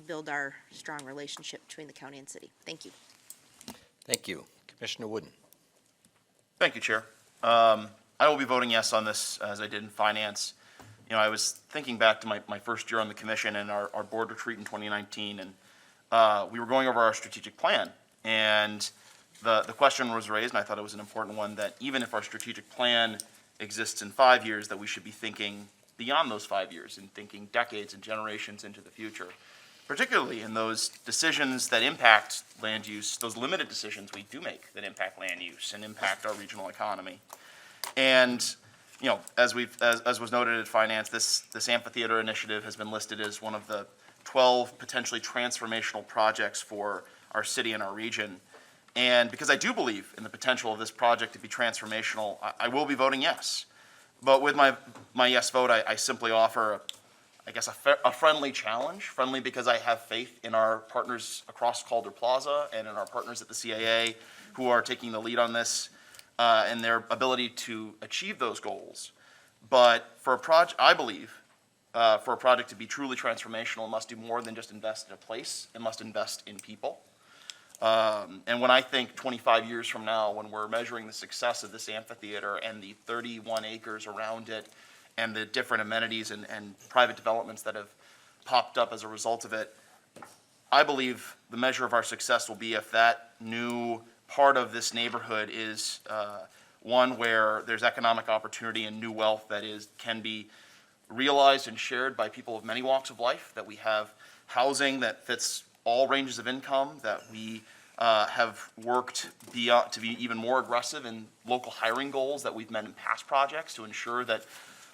build our strong relationship between the county and city. Thank you. Thank you. Commissioner Wooden. Thank you, Chair. I will be voting yes on this, as I did in finance. I was thinking back to my first year on the commission and our board retreat in 2019, and we were going over our strategic plan. And the question was raised, and I thought it was an important one, that even if our strategic plan exists in 5 years, that we should be thinking beyond those 5 years and thinking decades and generations into the future, particularly in those decisions that impact land use, those limited decisions we do make that impact land use and impact our regional economy. And, as was noted at finance, this amphitheater initiative has been listed as one of the 12 potentially transformational projects for our city and our region. And because I do believe in the potential of this project to be transformational, I will be voting yes. But with my yes vote, I simply offer, a friendly challenge. Friendly because I have faith in our partners across Calder Plaza and in our partners at the CAA who are taking the lead on this. And their ability to achieve those goals. But for a project, I believe, for a project to be truly transformational, it must do more than just invest in a place. It must invest in people. And when I think 25 years from now, when we're measuring the success of this amphitheater and the 31 acres around it and the different amenities and private developments that have popped up as a result of it, I believe the measure of our success will be if that new part of this neighborhood is one where there's economic opportunity and new wealth that can be realized and shared by people of many walks of life, that we have housing that fits all ranges of income, that we have worked to be even more aggressive in local hiring goals that we've met in past projects to ensure that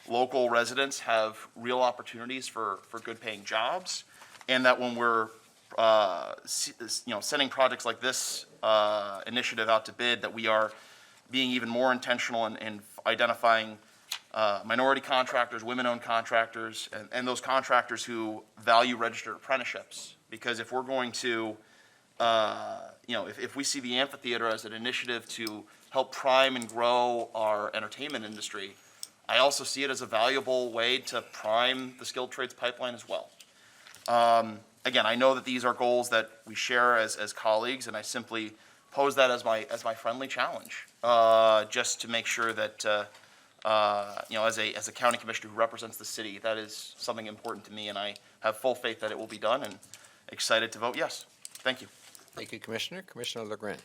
local residents have real opportunities for good paying jobs, and that when we're sending projects like this initiative out to bid, that we are being even more intentional in identifying minority contractors, women-owned contractors, and those contractors who value registered apprenticeships. Because if we're going to, if we see the amphitheater as an initiative to help prime and grow our entertainment industry, I also see it as a valuable way to prime the skilled trades pipeline as well. Again, I know that these are goals that we share as colleagues, and I simply pose that as my friendly challenge, just to make sure that as a county commissioner who represents the city, that is something important to me, and I have full faith that it will be done, and excited to vote yes. Thank you. Thank you, Commissioner. Commissioner LeGrand.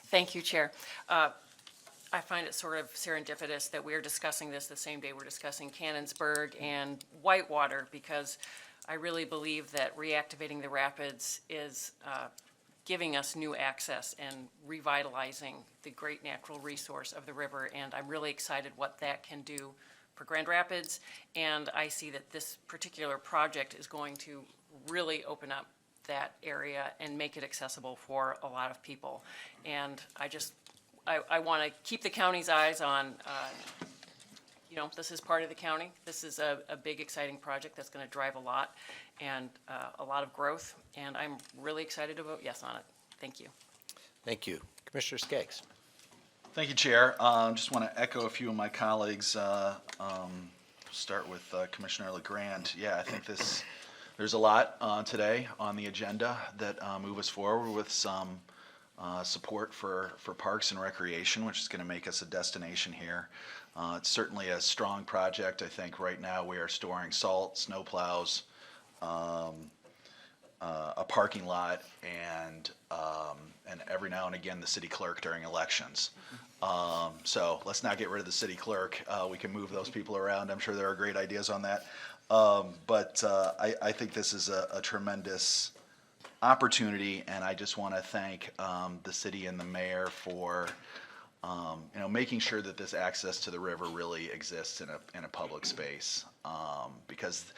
Thank you, Chair. I find it sort of serendipitous that we're discussing this the same day we're discussing Cannonsburg and Whitewater, because I really believe that reactivating the rapids is giving us new access and revitalizing the great natural resource of the river, and I'm really excited what that can do for Grand Rapids, and I see that this particular project is going to really open up that area and make it accessible for a lot of people. And I want to keep the county's eyes on, this is part of the county. This is a big, exciting project that's going to drive a lot and a lot of growth, and I'm really excited to vote yes on it. Thank you. Thank you. Commissioner Skaggs. Thank you, Chair. Just want to echo a few of my colleagues. Start with Commissioner LeGrand. Yeah, I think there's a lot today on the agenda that move us forward with some support for parks and recreation, which is going to make us a destination here. It's certainly a strong project. I think right now we are storing salt, snow plows, a parking lot, and every now and again the city clerk during elections. So let's not get rid of the city clerk. We can move those people around. I'm sure there are great ideas on that. But I think this is a tremendous opportunity, and I just want to thank the city and the mayor for making sure that this access to the river really exists in a public space, because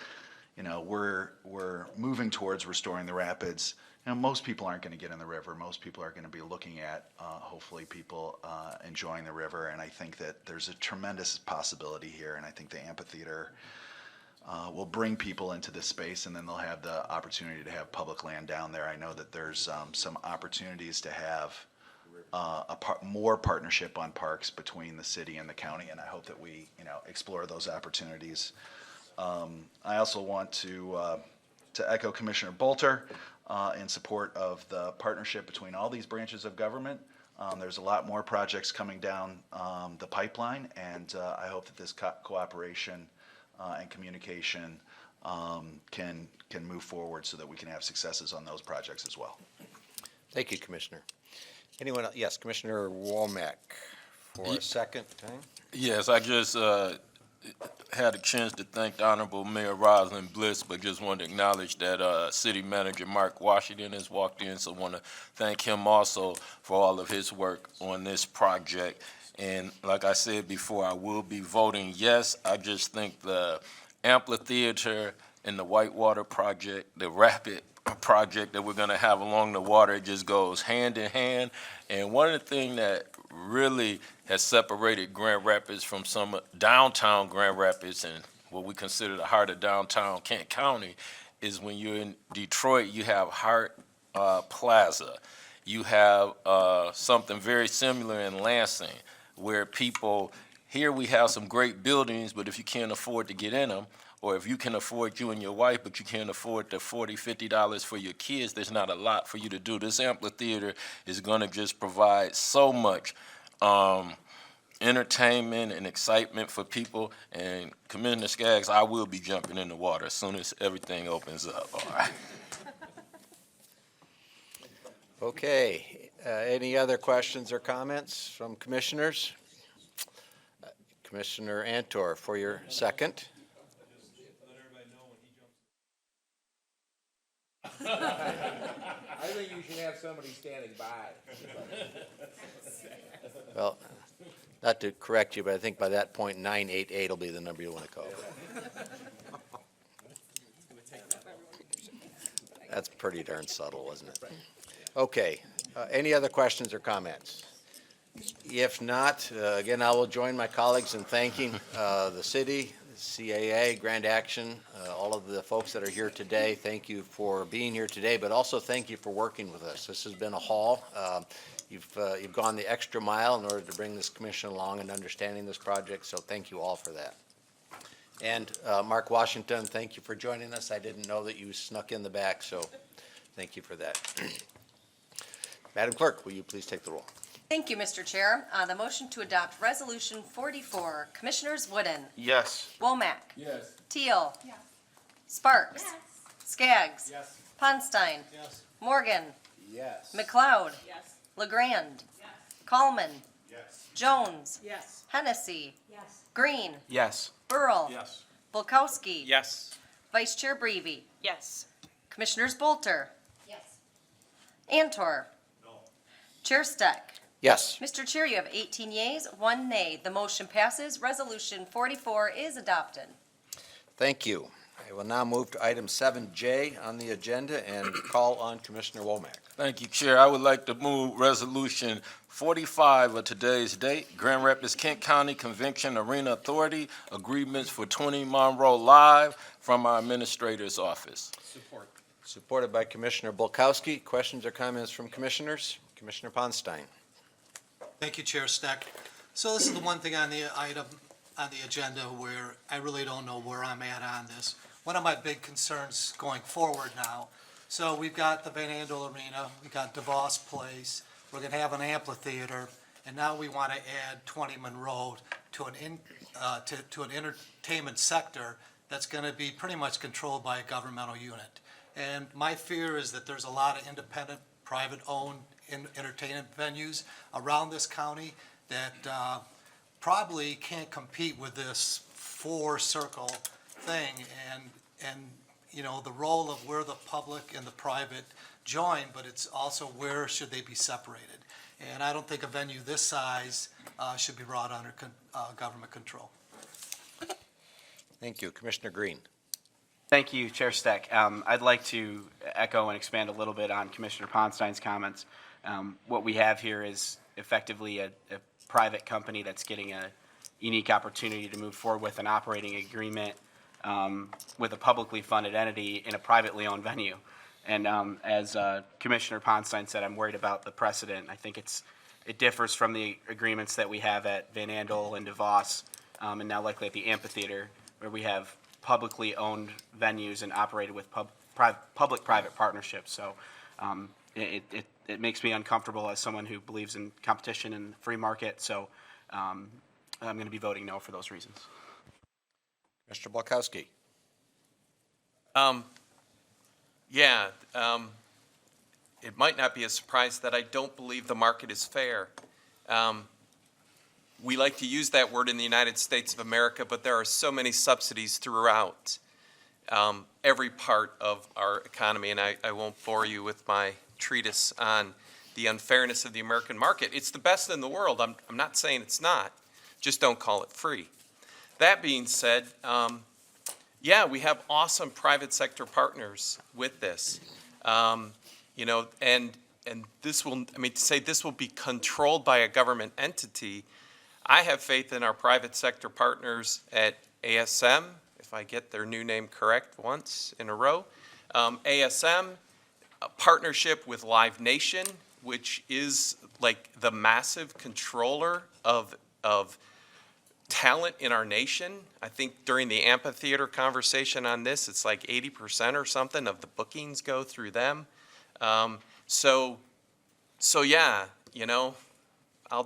we're moving towards restoring the rapids. Most people aren't going to get in the river. Most people are going to be looking at hopefully people enjoying the river, and I think that there's a tremendous possibility here, and I think the amphitheater will bring people into this space, and then they'll have the opportunity to have public land down there. I know that there's some opportunities to have more partnership on parks between the city and the county, and I hope that we explore those opportunities. I also want to echo Commissioner Bolter in support of the partnership between all these branches of government. There's a lot more projects coming down the pipeline, and I hope that this cooperation and communication can move forward so that we can have successes on those projects as well. Thank you, Commissioner. Anyone else? Yes, Commissioner Womack for a second time. Yes, I just had a chance to thank the Honorable Mayor Rosalind Bliss, but just wanted to acknowledge that City Manager Mark Washington has walked in, so want to thank him also for all of his work on this project. And like I said before, I will be voting yes. I just think the amphitheater and the Whitewater project, the rapid project that we're going to have along the water, it just goes hand in hand. And one of the things that really has separated Grand Rapids from some downtown Grand Rapids and what we consider the heart of downtown Kent County is when you're in Detroit, you have Hart Plaza. You have something very similar in Lansing, where people, here we have some great buildings, but if you can't afford to get in them, or if you can afford you and your wife, but you can't afford the $40, $50 for your kids, there's not a lot for you to do. This amphitheater is going to just provide so much entertainment and excitement for people. And Commissioner Skaggs, I will be jumping in the water as soon as everything opens up. All right. Okay. Any other questions or comments from commissioners? Commissioner Antor, for your second. I think you should have somebody standing by. Well, not to correct you, but I think by that point, 988 will be the number you want to call. That's pretty darn subtle, wasn't it? Okay, any other questions or comments? If not, again, I will join my colleagues in thanking the city, CAA, Grand Action, all of the folks that are here today. Thank you for being here today, but also thank you for working with us. This has been a haul. You've gone the extra mile in order to bring this commission along and understanding this project, so thank you all for that. And Mark Washington, thank you for joining us. I didn't know that you snuck in the back, so thank you for that. Madam Clerk, will you please take the roll? Thank you, Mr. Chair. On the motion to adopt Resolution 44, Commissioners Wooden, Yes. Womack, Yes. Teal, Sparks, Skaggs, Yes. Ponstein, Yes. Morgan, Yes. McLeod, LeGrand, Coleman, Yes. Jones, Yes. Hennessy, Green, Yes. Burl, Yes. Bulkowski, Yes. Vice Chair Brevy, Yes. Commissioners Bolter, Antor, Chair Steck. Yes. Mr. Chair, you have 18 yeas, 1 nay. The motion passes. Resolution 44 is adopted. Thank you. I will now move to item 7J on the agenda and call on Commissioner Womack. Thank you, Chair. I would like to move Resolution 45 of today's date, Grand Rapids Kent County Convention Arena Authority agreements for 20 Monroe Live from our Administrator's Office. Support. Supported by Commissioner Bulkowski. Questions or comments from commissioners? Commissioner Ponstein. Thank you, Chair Steck. So this is the one thing on the item, on the agenda where I really don't know where I'm at on this. One of my big concerns going forward now, so we've got the Van Andel Arena, we've got DeVos Place, we're gonna have an amphitheater, and now we wanna add 20 Monroe to an entertainment sector that's gonna be pretty much controlled by a governmental unit. And my fear is that there's a lot of independent, private-owned entertainment venues around this county that probably can't compete with this four-circle thing. And you know, the role of where the public and the private join, but it's also where should they be separated. And I don't think a venue this size should be brought under government control. Thank you. Commissioner Green. Thank you, Chair Steck. I'd like to echo and expand a little bit on Commissioner Ponstein's comments. What we have here is effectively a private company that's getting a unique opportunity to move forward with an operating agreement with a publicly funded entity in a privately owned venue. And as Commissioner Ponstein said, I'm worried about the precedent. I think it differs from the agreements that we have at Van Andel and DeVos, and now likely at the amphitheater, where we have publicly owned venues and operated with public-private partnerships. So it makes me uncomfortable as someone who believes in competition and free market. So I'm going to be voting no for those reasons. Mr. Bulkowski. It might not be a surprise that I don't believe the market is fair. We like to use that word in the United States of America, but there are so many subsidies throughout every part of our economy, and I won't bore you with my treatise on the unfairness of the American market. It's the best in the world. I'm not saying it's not. Just don't call it free. That being said, we have awesome private sector partners with this. And this will, to say this will be controlled by a government entity, I have faith in our private sector partners at ASM, if I get their new name correct once in a row. ASM, a partnership with Live Nation, which is like the massive controller of talent in our nation. I think during the amphitheater conversation on this, it's like 80% or something of the bookings go through them. I'll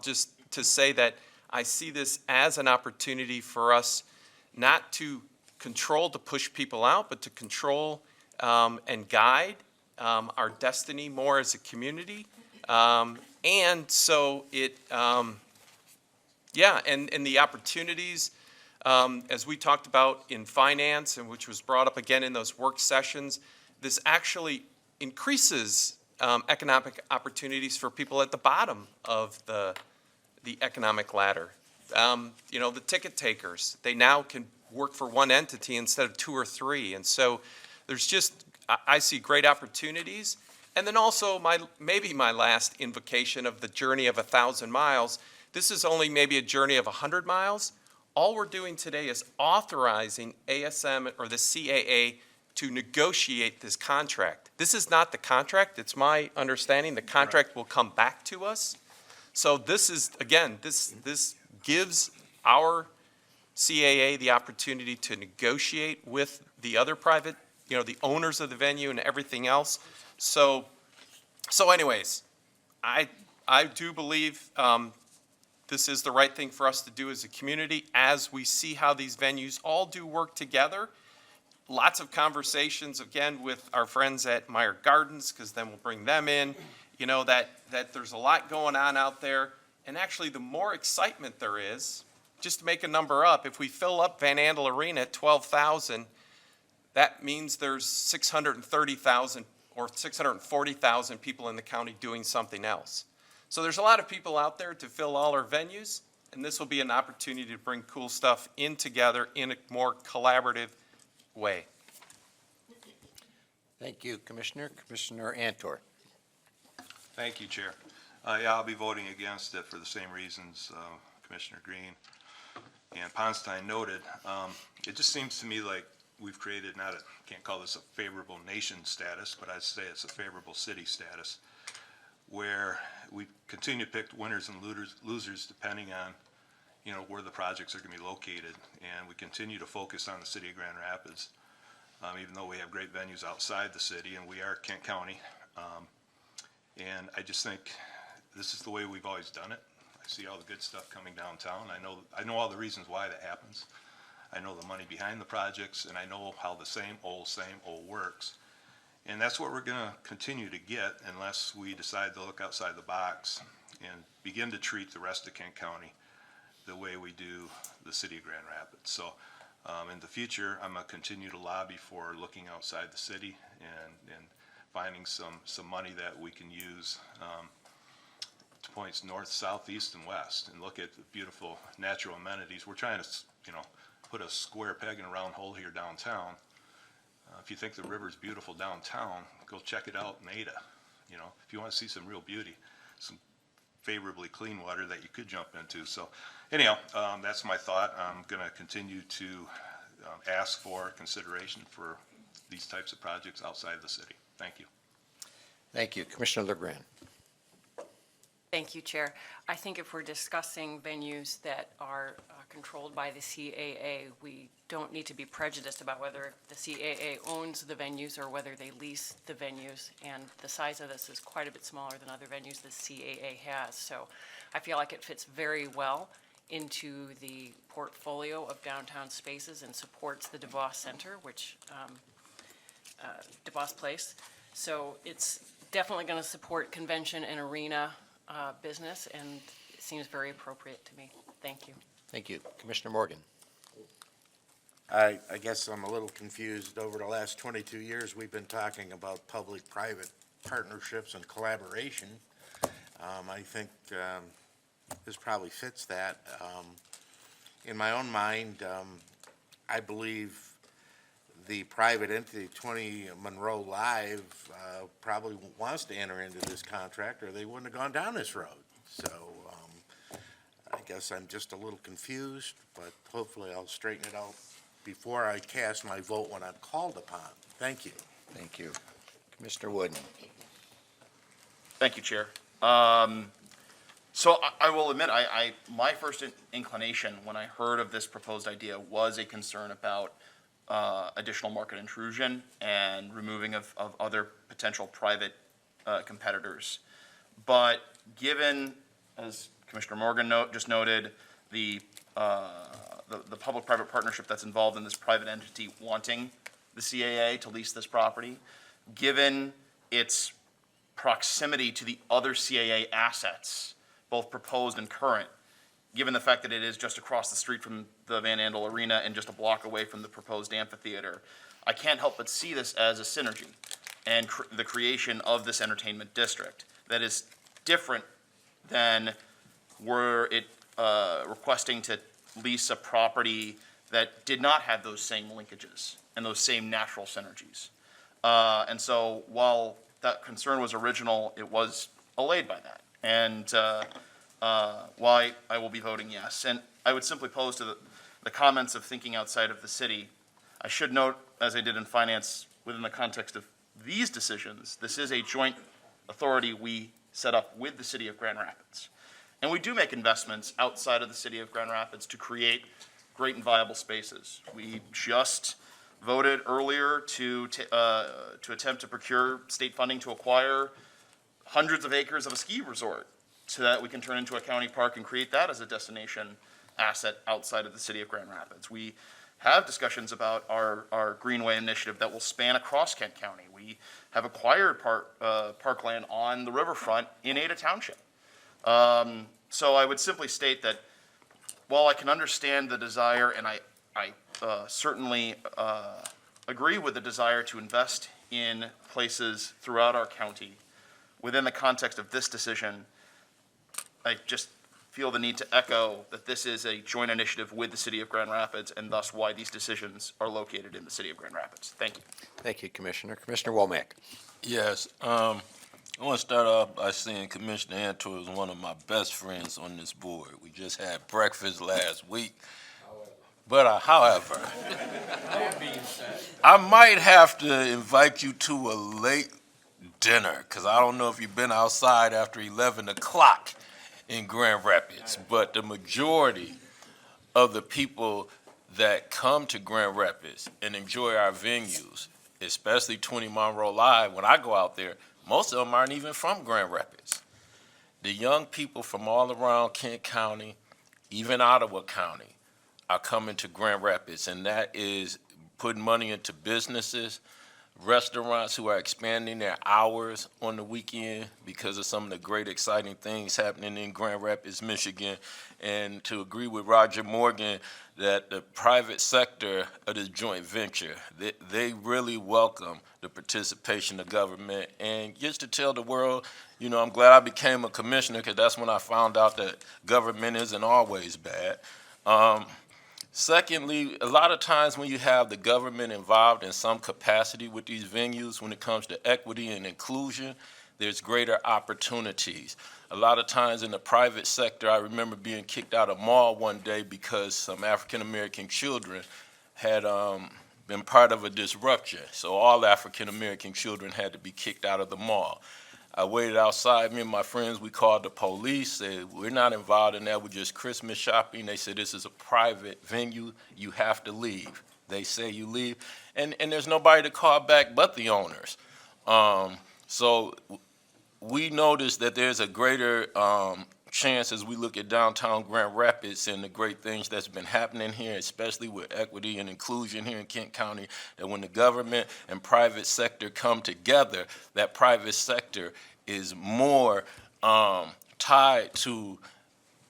just to say that I see this as an opportunity for us not to control, to push people out, but to control and guide our destiny more as a community. And so it, yeah, and the opportunities, as we talked about in finance, and which was brought up again in those work sessions, this actually increases economic opportunities for people at the bottom of the economic ladder. You know, the ticket takers, they now can work for one entity instead of two or three. And so there's just, I see great opportunities. And then also maybe my last invocation of the journey of 1,000 miles. This is only maybe a journey of 100 miles. All we're doing today is authorizing ASM or the CAA to negotiate this contract. This is not the contract. It's my understanding the contract will come back to us. So this is, again, this gives our CAA the opportunity to negotiate with the other private, you know, the owners of the venue and everything else. So anyways, I do believe this is the right thing for us to do as a community as we see how these venues all do work together. Lots of conversations, again, with our friends at Meyer Gardens, because then we'll bring them in, you know, that there's a lot going on out there. And actually, the more excitement there is, just to make a number up, if we fill up Van Andel Arena at 12,000, that means there's 630,000 or 640,000 people in the county doing something else. So there's a lot of people out there to fill all our venues, and this will be an opportunity to bring cool stuff in together in a more collaborative way. Thank you, Commissioner. Commissioner Antor. Thank you, Chair. Yeah, I'll be voting against it for the same reasons Commissioner Green and Ponstein noted. It just seems to me like we've created can't call this a favorable nation status, but I'd say it's a favorable city status, where we continue to pick winners and losers depending on, you know, where the projects are going to be located, and we continue to focus on the city of Grand Rapids, even though we have great venues outside the city, and we are Kent County. And I just think this is the way we've always done it. I see all the good stuff coming downtown. I know all the reasons why that happens. I know the money behind the projects, and I know how the same old works. And that's what we're going to continue to get unless we decide to look outside the box and begin to treat the rest of Kent County the way we do the city of Grand Rapids. So in the future, I'm going to continue to lobby for looking outside the city and finding some money that we can use to points north, south, east, and west, and look at the beautiful natural amenities. We're trying to, you know, put a square peg in a round hole here downtown. If you think the river's beautiful downtown, go check it out in Ada. You know, if you want to see some real beauty, some favorably clean water that you could jump into. So anyhow, that's my thought. I'm going to continue to ask for consideration for these types of projects outside the city. Thank you. Thank you. Commissioner LeGrand. Thank you, Chair. I think if we're discussing venues that are controlled by the CAA, we don't need to be prejudiced about whether the CAA owns the venues or whether they lease the venues. And the size of this is quite a bit smaller than other venues the CAA has. So I feel like it fits very well into the portfolio of downtown spaces and supports the DeVos Center, which DeVos Place. So it's definitely going to support convention and arena business, and it seems very appropriate to me. Thank you. Thank you. Commissioner Morgan. I guess I'm a little confused. Over the last 22 years, we've been talking about public-private partnerships and collaboration. I think this probably fits that. In my own mind, I believe the private entity, 20 Monroe Live, probably wants to enter into this contract, or they wouldn't have gone down this road. So I guess I'm just a little confused, but hopefully I'll straighten it out before I cast my vote when I'm called upon. Thank you. Thank you. Commissioner Wooden. Thank you, Chair. So I will admit, my first inclination when I heard of this proposed idea was a concern about additional market intrusion and removing of other potential private competitors. But given, as Commissioner Morgan just noted, the public-private partnership that's involved in this private entity wanting the CAA to lease this property, given its proximity to the other CAA assets, both proposed and current, given the fact that it is just across the street from the Van Andel Arena and just a block away from the proposed amphitheater, I can't help but see this as a synergy and the creation of this entertainment district that is different than were it requesting to lease a property that did not have those same linkages and those same natural synergies. And so while that concern was original, it was allayed by that. And why I will be voting yes. And I would simply pose to the comments of thinking outside of the city, I should note, as I did in finance, within the context of these decisions, this is a joint authority we set up with the city of Grand Rapids. And we do make investments outside of the city of Grand Rapids to create great and viable spaces. We just voted earlier to attempt to procure state funding to acquire hundreds of acres of a ski resort so that we can turn into a county park and create that as a destination asset outside of the city of Grand Rapids. We have discussions about our Greenway initiative that will span across Kent County. We have acquired parkland on the riverfront in Ada Township. So I would simply state that while I can understand the desire, and I certainly agree with the desire to invest in places throughout our county, within the context of this decision, I just feel the need to echo that this is a joint initiative with the city of Grand Rapids, and thus why these decisions are located in the city of Grand Rapids. Thank you. Thank you, Commissioner. Commissioner Womack. Yes, I want to start off by saying Commissioner Antor is one of my best friends on this board. We just had breakfast last week. But however, I might have to invite you to a late dinner, because I don't know if you've been outside after 11 o'clock in Grand Rapids, but the majority of the people that come to Grand Rapids and enjoy our venues, especially 20 Monroe Live, when I go out there, most of them aren't even from Grand Rapids. The young people from all around Kent County, even Ottawa County, are coming to Grand Rapids, and that is putting money into businesses, restaurants who are expanding their hours on the weekend because of some of the great exciting things happening in Grand Rapids, Michigan. And to agree with Roger Morgan that the private sector of this joint venture, they really welcome the participation of government. And just to tell the world, you know, I'm glad I became a commissioner, because that's when I found out that government isn't always bad. Secondly, a lot of times when you have the government involved in some capacity with these venues, when it comes to equity and inclusion, there's greater opportunities. A lot of times in the private sector, I remember being kicked out of a mall one day because some African-American children had been part of a disruption. So all African-American children had to be kicked out of the mall. I waited outside, me and my friends, we called the police, said, we're not involved in that, we're just Christmas shopping. They said, this is a private venue, you have to leave. They say you leave, and there's nobody to call back but the owners. So we noticed that there's a greater chance as we look at downtown Grand Rapids and the great things that's been happening here, especially with equity and inclusion here in Kent County, that when the government and private sector come together, that private sector is more tied to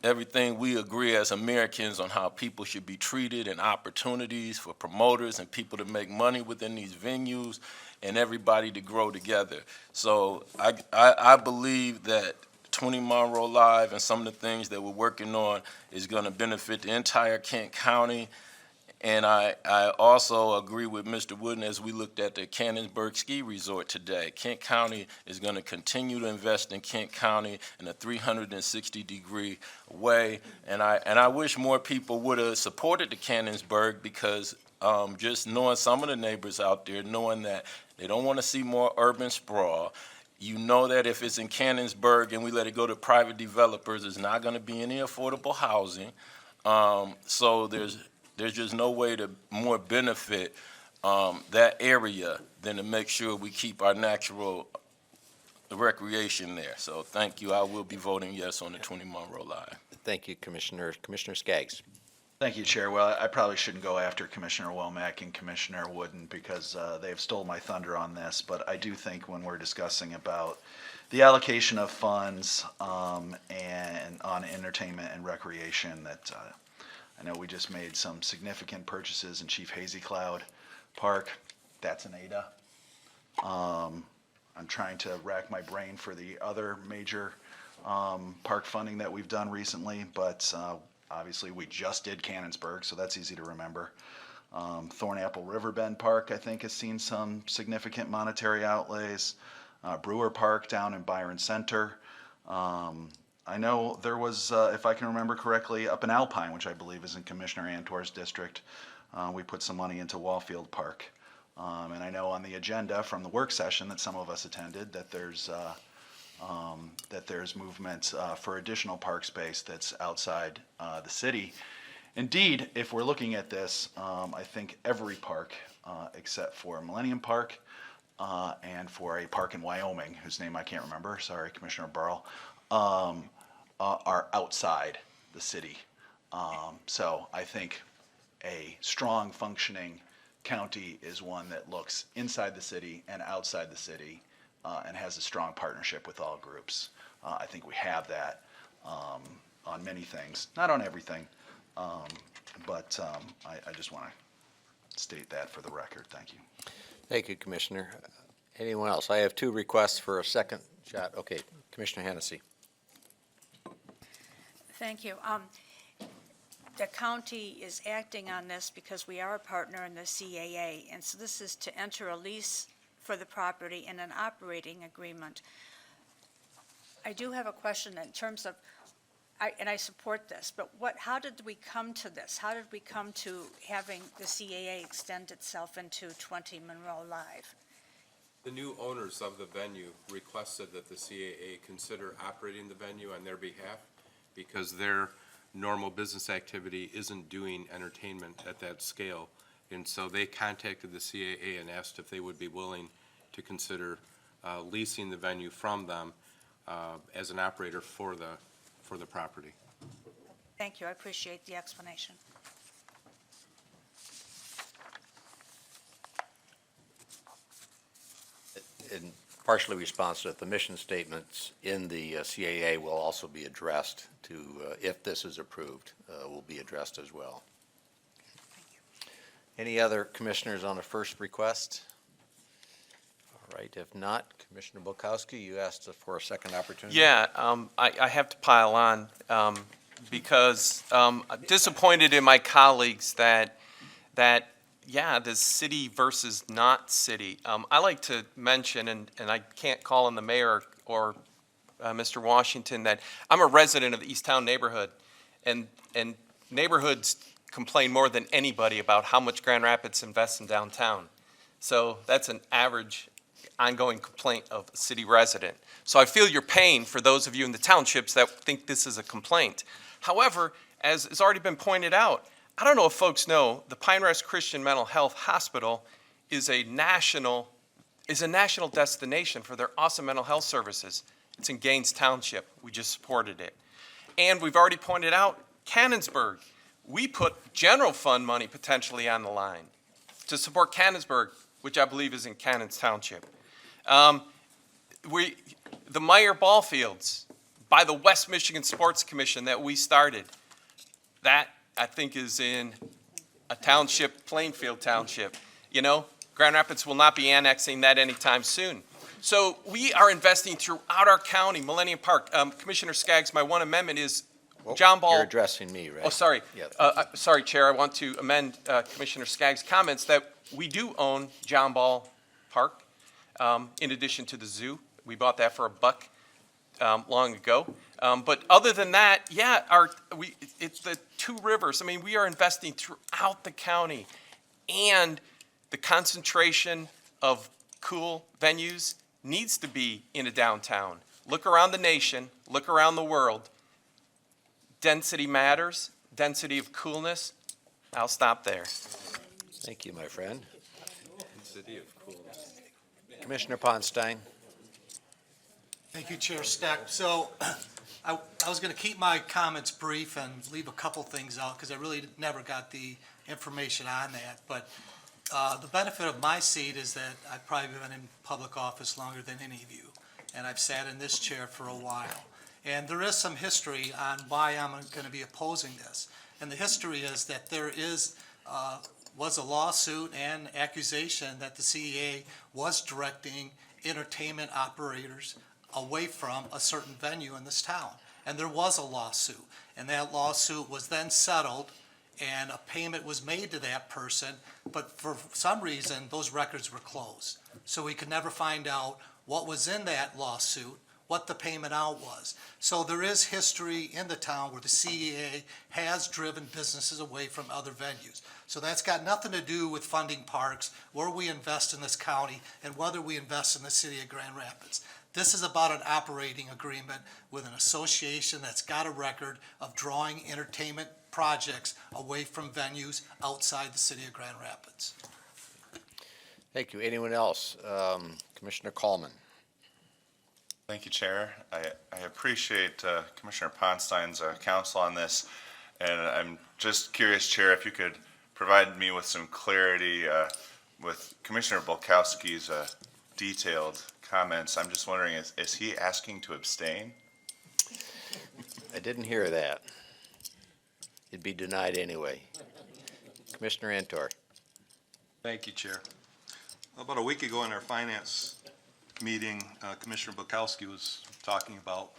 everything we agree as Americans on how people should be treated, and opportunities for promoters and people to make money within these venues, and everybody to grow together. So I believe that 20 Monroe Live and some of the things that we're working on is going to benefit the entire Kent County. And I also agree with Mr. Wooden as we looked at the Cannonsburg Ski Resort today. Kent County is going to continue to invest in Kent County in a 360-degree way. And I wish more people would have supported the Cannonsburg, because just knowing some of the neighbors out there, knowing that they don't want to see more urban sprawl. You know that if it's in Cannonsburg and we let it go to private developers, there's not going to be any affordable housing. So there's just no way to more benefit that area than to make sure we keep our natural recreation there. So thank you. I will be voting yes on the 20 Monroe Live. Thank you, Commissioner. Commissioner Skaggs. Thank you, Chair. Well, I probably shouldn't go after Commissioner Womack and Commissioner Wooden, because they've stole my thunder on this, but I do think when we're discussing about the allocation of funds and on entertainment and recreation that I know we just made some significant purchases in Chief Hazy Cloud Park. That's an ADA. I'm trying to rack my brain for the other major park funding that we've done recently, but obviously we just did Cannonsburg, so that's easy to remember. Thornapple Riverbend Park, I think, has seen some significant monetary outlays. Brewer Park down in Byron Center. I know there was, if I can remember correctly, up in Alpine, which I believe is in Commissioner Antor's district, we put some money into Wallfield Park. And I know on the agenda from the work session that some of us attended that there's movement for additional park space that's outside the city. Indeed, if we're looking at this, I think every park except for Millennium Park and for a park in Wyoming, whose name I can't remember, sorry, Commissioner Burrell, are outside the city. So I think a strong functioning county is one that looks inside the city and outside the city and has a strong partnership with all groups. I think we have that on many things, not on everything, but I just want to state that for the record. Thank you. Thank you, Commissioner. Anyone else? I have two requests for a second shot. Okay, Commissioner Hennessy. Thank you. The county is acting on this because we are a partner in the CAA, and so this is to enter a lease for the property and an operating agreement. I do have a question in terms of, and I support this, but how did we come to this? How did we come to having the CAA extend itself into 20 Monroe Live? The new owners of the venue requested that the CAA consider operating the venue on their behalf because their normal business activity isn't doing entertainment at that scale. And so they contacted the CAA and asked if they would be willing to consider leasing the venue from them as an operator for the property. Thank you. I appreciate the explanation. In partially responsive, the mission statements in the CAA will also be addressed to, if this is approved, will be addressed as well. Any other commissioners on the first request? All right, if not, Commissioner Bukowski, you asked for a second opportunity. Yeah, I have to pile on because I'm disappointed in my colleagues that yeah, the city versus not city. I like to mention, and I can't call on the mayor or Mr. Washington, that I'm a resident of the East Town neighborhood, and neighborhoods complain more than anybody about how much Grand Rapids invests in downtown. So that's an average ongoing complaint of a city resident. So I feel your pain for those of you in the townships that think this is a complaint. However, as has already been pointed out, I don't know if folks know, the Pine Rest Christian Mental Health Hospital is a national destination for their awesome mental health services. It's in Gaines Township. We just supported it. And we've already pointed out, Cannonsburg, we put general fund money potentially on the line to support Cannonsburg, which I believe is in Cannons Township. The Meyer Ball Fields, by the West Michigan Sports Commission that we started, that I think is in a township, Plainfield Township. You know, Grand Rapids will not be annexing that anytime soon. So we are investing throughout our county. Millennium Park, Commissioner Skaggs, my one amendment is John Ball. You're addressing me, right? Oh, sorry. Yeah. Sorry, Chair, I want to amend Commissioner Skaggs' comments that we do own John Ball Park in addition to the zoo. We bought that for $1 long ago. But other than that, yeah, it's the two rivers. I mean, we are investing throughout the county, and the concentration of cool venues needs to be in a downtown. Look around the nation, look around the world. Density matters, density of coolness. I'll stop there. Thank you, my friend. City of coolness. Commissioner Ponstein. Thank you, Chair Stack. So I was going to keep my comments brief and leave a couple things out because I really never got the information on that. But the benefit of my seat is that I've probably been in public office longer than any of you. and I've sat in this chair for a while. And there is some history on why I'm going to be opposing this. And the history is that there was a lawsuit and accusation that the CEA was directing entertainment operators away from a certain venue in this town. And there was a lawsuit, and that lawsuit was then settled, and a payment was made to that person, but for some reason, those records were closed. So we could never find out what was in that lawsuit, what the payment out was. So there is history in the town where the CEA has driven businesses away from other venues. So that's got nothing to do with funding parks, where we invest in this county, and whether we invest in the city of Grand Rapids. This is about an operating agreement with an association that's got a record of drawing entertainment projects away from venues outside the city of Grand Rapids. Thank you. Anyone else? Commissioner Coleman. Thank you, Chair. I appreciate Commissioner Ponstein's counsel on this, and I'm just curious, Chair, if you could provide me with some clarity with Commissioner Bulkowski's detailed comments. I'm just wondering, is he asking to abstain? I didn't hear that. It'd be denied anyway. Commissioner Antor. Thank you, Chair. About a week ago in our finance meeting, Commissioner Bukowski was talking about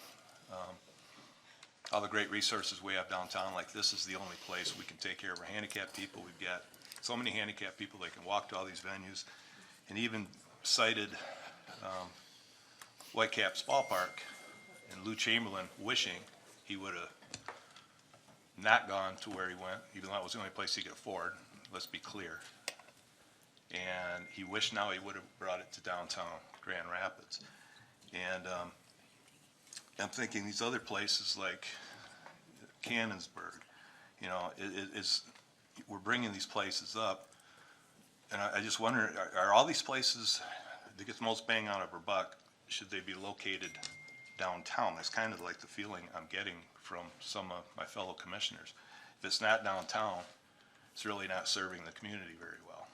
all the great resources we have downtown. Like, this is the only place we can take care of our handicapped people. We've got so many handicapped people, they can walk to all these venues, and even cited Whitecaps Ballpark and Lou Chamberlain wishing he would have not gone to where he went, even though it was the only place he could afford, let's be clear. And he wished now he would have brought it to downtown Grand Rapids. And I'm thinking these other places like Cannonsburg, you know, we're bringing these places up. And I just wonder, are all these places that get the most bang out of our buck, should they be located downtown? That's kind of like the feeling I'm getting from some of my fellow commissioners. If it's not downtown, it's really not serving the community very well,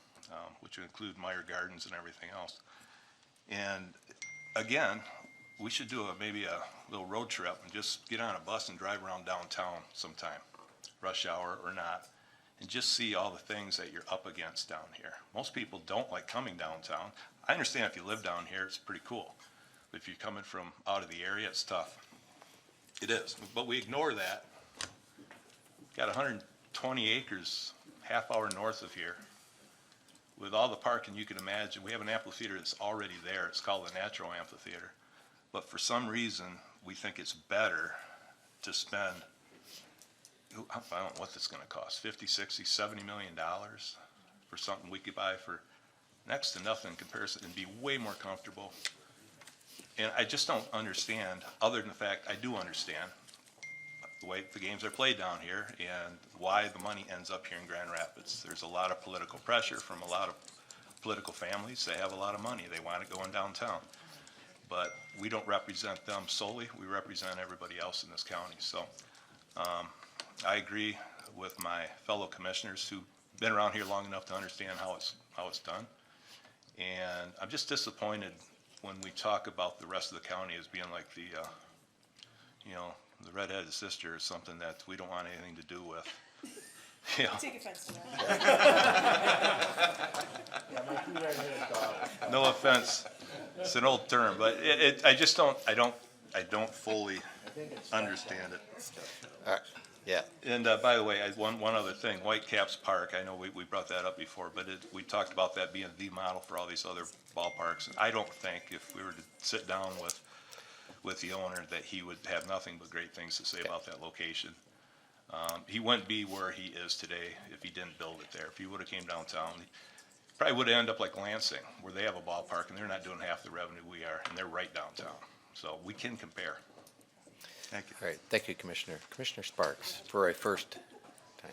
which would include Meyer Gardens and everything else. And again, we should do maybe a little road trip and just get on a bus and drive around downtown sometime, rush hour or not, and just see all the things that you're up against down here. Most people don't like coming downtown. I understand if you live down here, it's pretty cool. But if you're coming from out of the area, it's tough. It is, but we ignore that. Got 120 acres, half hour north of here, with all the parking you can imagine. We have an amphitheater that's already there. It's called the Natural Amphitheater. But for some reason, we think it's better to spend, I don't know what that's gonna cost, 50, 60, $70 million for something we could buy for next to nothing in comparison and be way more comfortable. And I just don't understand, other than the fact, I do understand the way the games are played down here and why the money ends up here in Grand Rapids. There's a lot of political pressure from a lot of political families. They have a lot of money. They want it going downtown. But we don't represent them solely. We represent everybody else in this county. So I agree with my fellow commissioners who've been around here long enough to understand how it's done. And I'm just disappointed when we talk about the rest of the county as being like the, you know, the redheaded sister or something that we don't want anything to do with. You know. Take offense to that. No offense, it's an old term, but I just don't fully understand it. Yeah. And by the way, one other thing, Whitecaps Park, I know we brought that up before, but we talked about that being the model for all these other ballparks. And I don't think if we were to sit down with the owner that he would have nothing but great things to say about that location. He wouldn't be where he is today if he didn't build it there. If he would have came downtown, he probably would have ended up like Lansing, where they have a ballpark and they're not doing half the revenue we are, and they're right downtown. So we can compare. Thank you. All right, thank you, Commissioner. Commissioner Sparks, for a first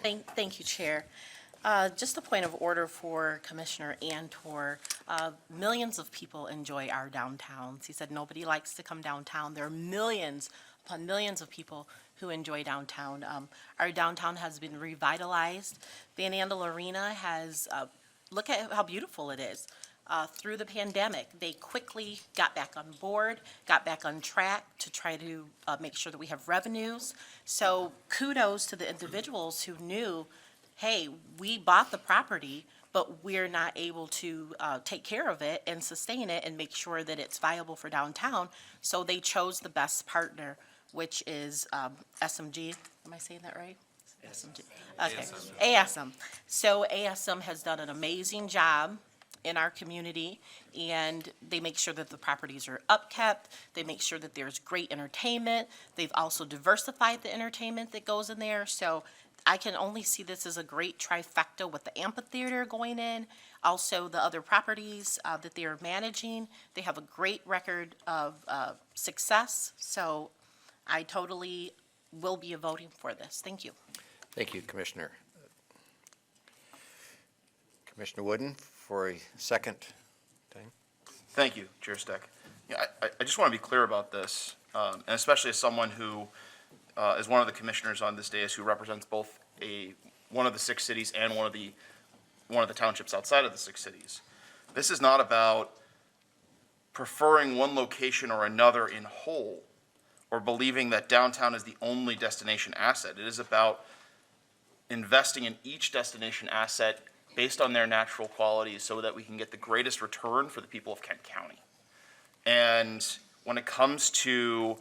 time. Thank you, Chair. Just a point of order for Commissioner Antor. Millions of people enjoy our downtowns. He said nobody likes to come downtown. There are millions upon millions of people who enjoy downtown. Our downtown has been revitalized. Van Andel Arena has, look at how beautiful it is. through the pandemic. They quickly got back on board, got back on track to try to make sure that we have revenues. So kudos to the individuals who knew, hey, we bought the property, but we're not able to take care of it and sustain it and make sure that it's viable for downtown. So they chose the best partner, which is SMG. Am I saying that right? SMG. Okay, ASM. So ASM has done an amazing job in our community, and they make sure that the properties are upkept. They make sure that there's great entertainment. They've also diversified the entertainment that goes in there. So I can only see this as a great trifecta with the amphitheater going in, also the other properties that they're managing. They have a great record of success, so I totally will be voting for this. Thank you. Thank you, Commissioner. Commissioner Wooden, for a second time. Thank you, Chair Steck. Yeah, I just want to be clear about this, and especially as someone who is one of the commissioners on this dais who represents both one of the 6 cities and one of the townships outside of the 6 cities. This is not about preferring one location or another in whole, or believing that downtown is the only destination asset. It is about investing in each destination asset based on their natural qualities so that we can get the greatest return for the people of Kent County. And when it comes to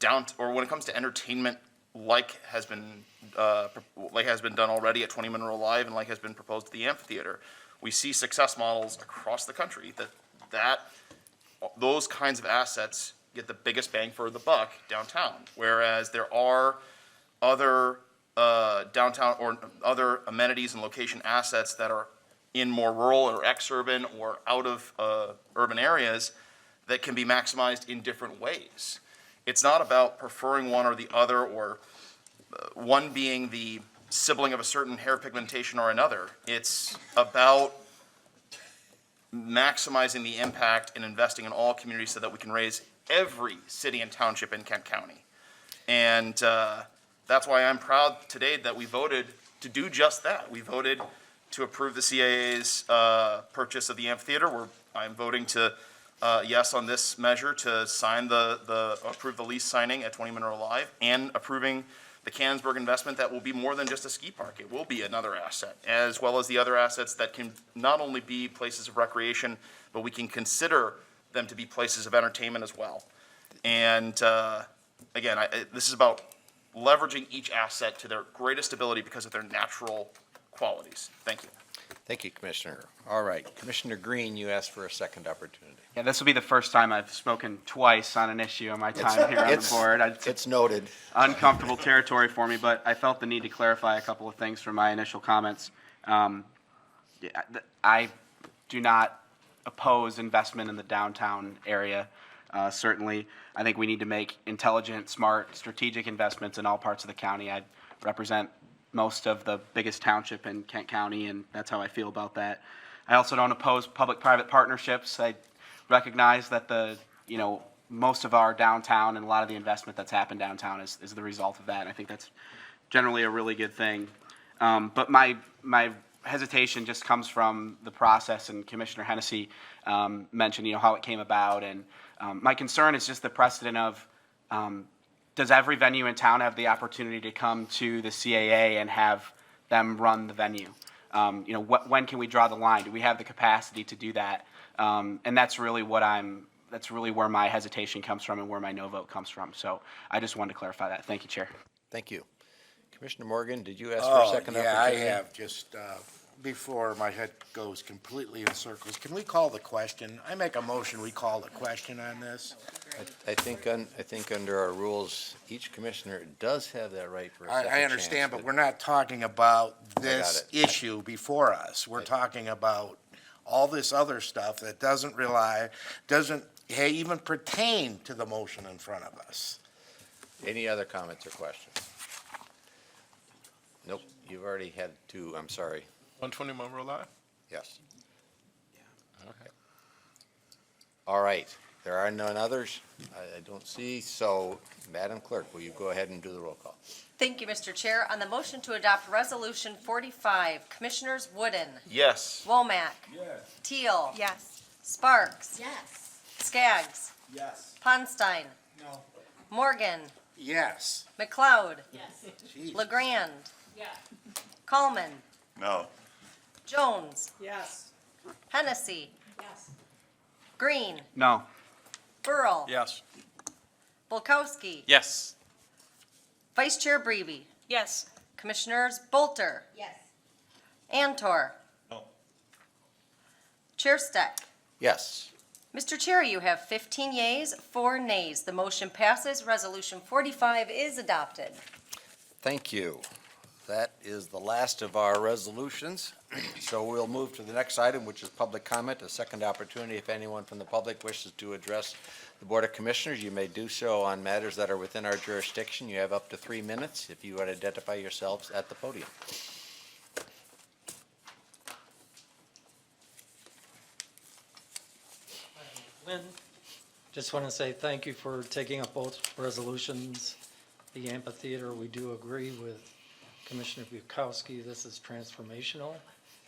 entertainment, like has been done already at 20 Monroe Live and like has been proposed at the amphitheater, we see success models across the country that those kinds of assets get the biggest bang for the buck downtown. Whereas there are other downtown or other amenities and location assets that are in more rural or ex-urban or out of urban areas that can be maximized in different ways. It's not about preferring one or the other, or one being the sibling of a certain hair pigmentation or another. It's about maximizing the impact and investing in all communities so that we can raise every city and township in Kent County. And that's why I'm proud today that we voted to do just that. We voted to approve the CAA's purchase of the amphitheater. I'm voting to yes on this measure to sign approve the lease signing at 20 Monroe Live, and approving the Cannonsburg investment that will be more than just a ski park. It will be another asset, as well as the other assets that can not only be places of recreation, but we can consider them to be places of entertainment as well. And again, this is about leveraging each asset to their greatest ability because of their natural qualities. Thank you. Thank you, Commissioner. All right, Commissioner Green, you asked for a second opportunity. Yeah, this will be the first time I've spoken twice on an issue in my time here on the board. It's noted. Uncomfortable territory for me, but I felt the need to clarify a couple of things from my initial comments. I do not oppose investment in the downtown area. Certainly, I think we need to make intelligent, smart, strategic investments in all parts of the county. I represent most of the biggest township in Kent County, and that's how I feel about that. I also don't oppose public-private partnerships. I recognize that most of our downtown and a lot of the investment that's happened downtown is the result of that, and I think that's generally a really good thing. But my hesitation just comes from the process, and Commissioner Hennessy mentioned how it came about, and my concern is just the precedent of does every venue in town have the opportunity to come to the CAA and have them run the venue? When can we draw the line? Do we have the capacity to do that? And that's really where my hesitation comes from and where my no vote comes from. So I just wanted to clarify that. Thank you, Chair. Thank you. Commissioner Morgan, did you ask for a second opportunity? Yeah, I have. Just before my head goes completely in circles, can we call the question? I make a motion, we call the question on this. I think under our rules, each commissioner does have that right for a second chance. I understand, but we're not talking about this issue before us. We're talking about all this other stuff that doesn't even pertain to the motion in front of us. Any other comments or questions? Nope, you've already had two, I'm sorry. 120 Monroe Live? Yes. Okay. All right, there are none others. I don't see, so Madam Clerk, will you go ahead and do the roll call? Thank you, Mr. Chair. On the motion to adopt Resolution 45, Commissioners Wooden, Yes. Womack, Yes. Teal, Yes. Sparks. Yes. Skaggs. Yes. Ponstein. No. Morgan. Yes. McLeod. Yes. Jeez. LeGrand. Yes. Coleman. No. Jones. Yes. Hennessy. Yes. Green. No. Burl. Yes. Bulkowski. Yes. Vice Chair Breby. Yes. Commissioners Bolter. Yes. Antor. No. Chair Steck. Yes. Mr. Chair, you have 15 yeas, 4 nays. The motion passes. Resolution 45 is adopted. Thank you. That is the last of our resolutions. So we'll move to the next item, which is public comment, a second opportunity. If anyone from the public wishes to address the Board of Commissioners, you may do so on matters that are within our jurisdiction. You have up to 3 minutes if you would identify yourselves at the podium. Lynn, just want to say thank you for taking up both resolutions. The amphitheater, we do agree with Commissioner Bukowski, this is transformational.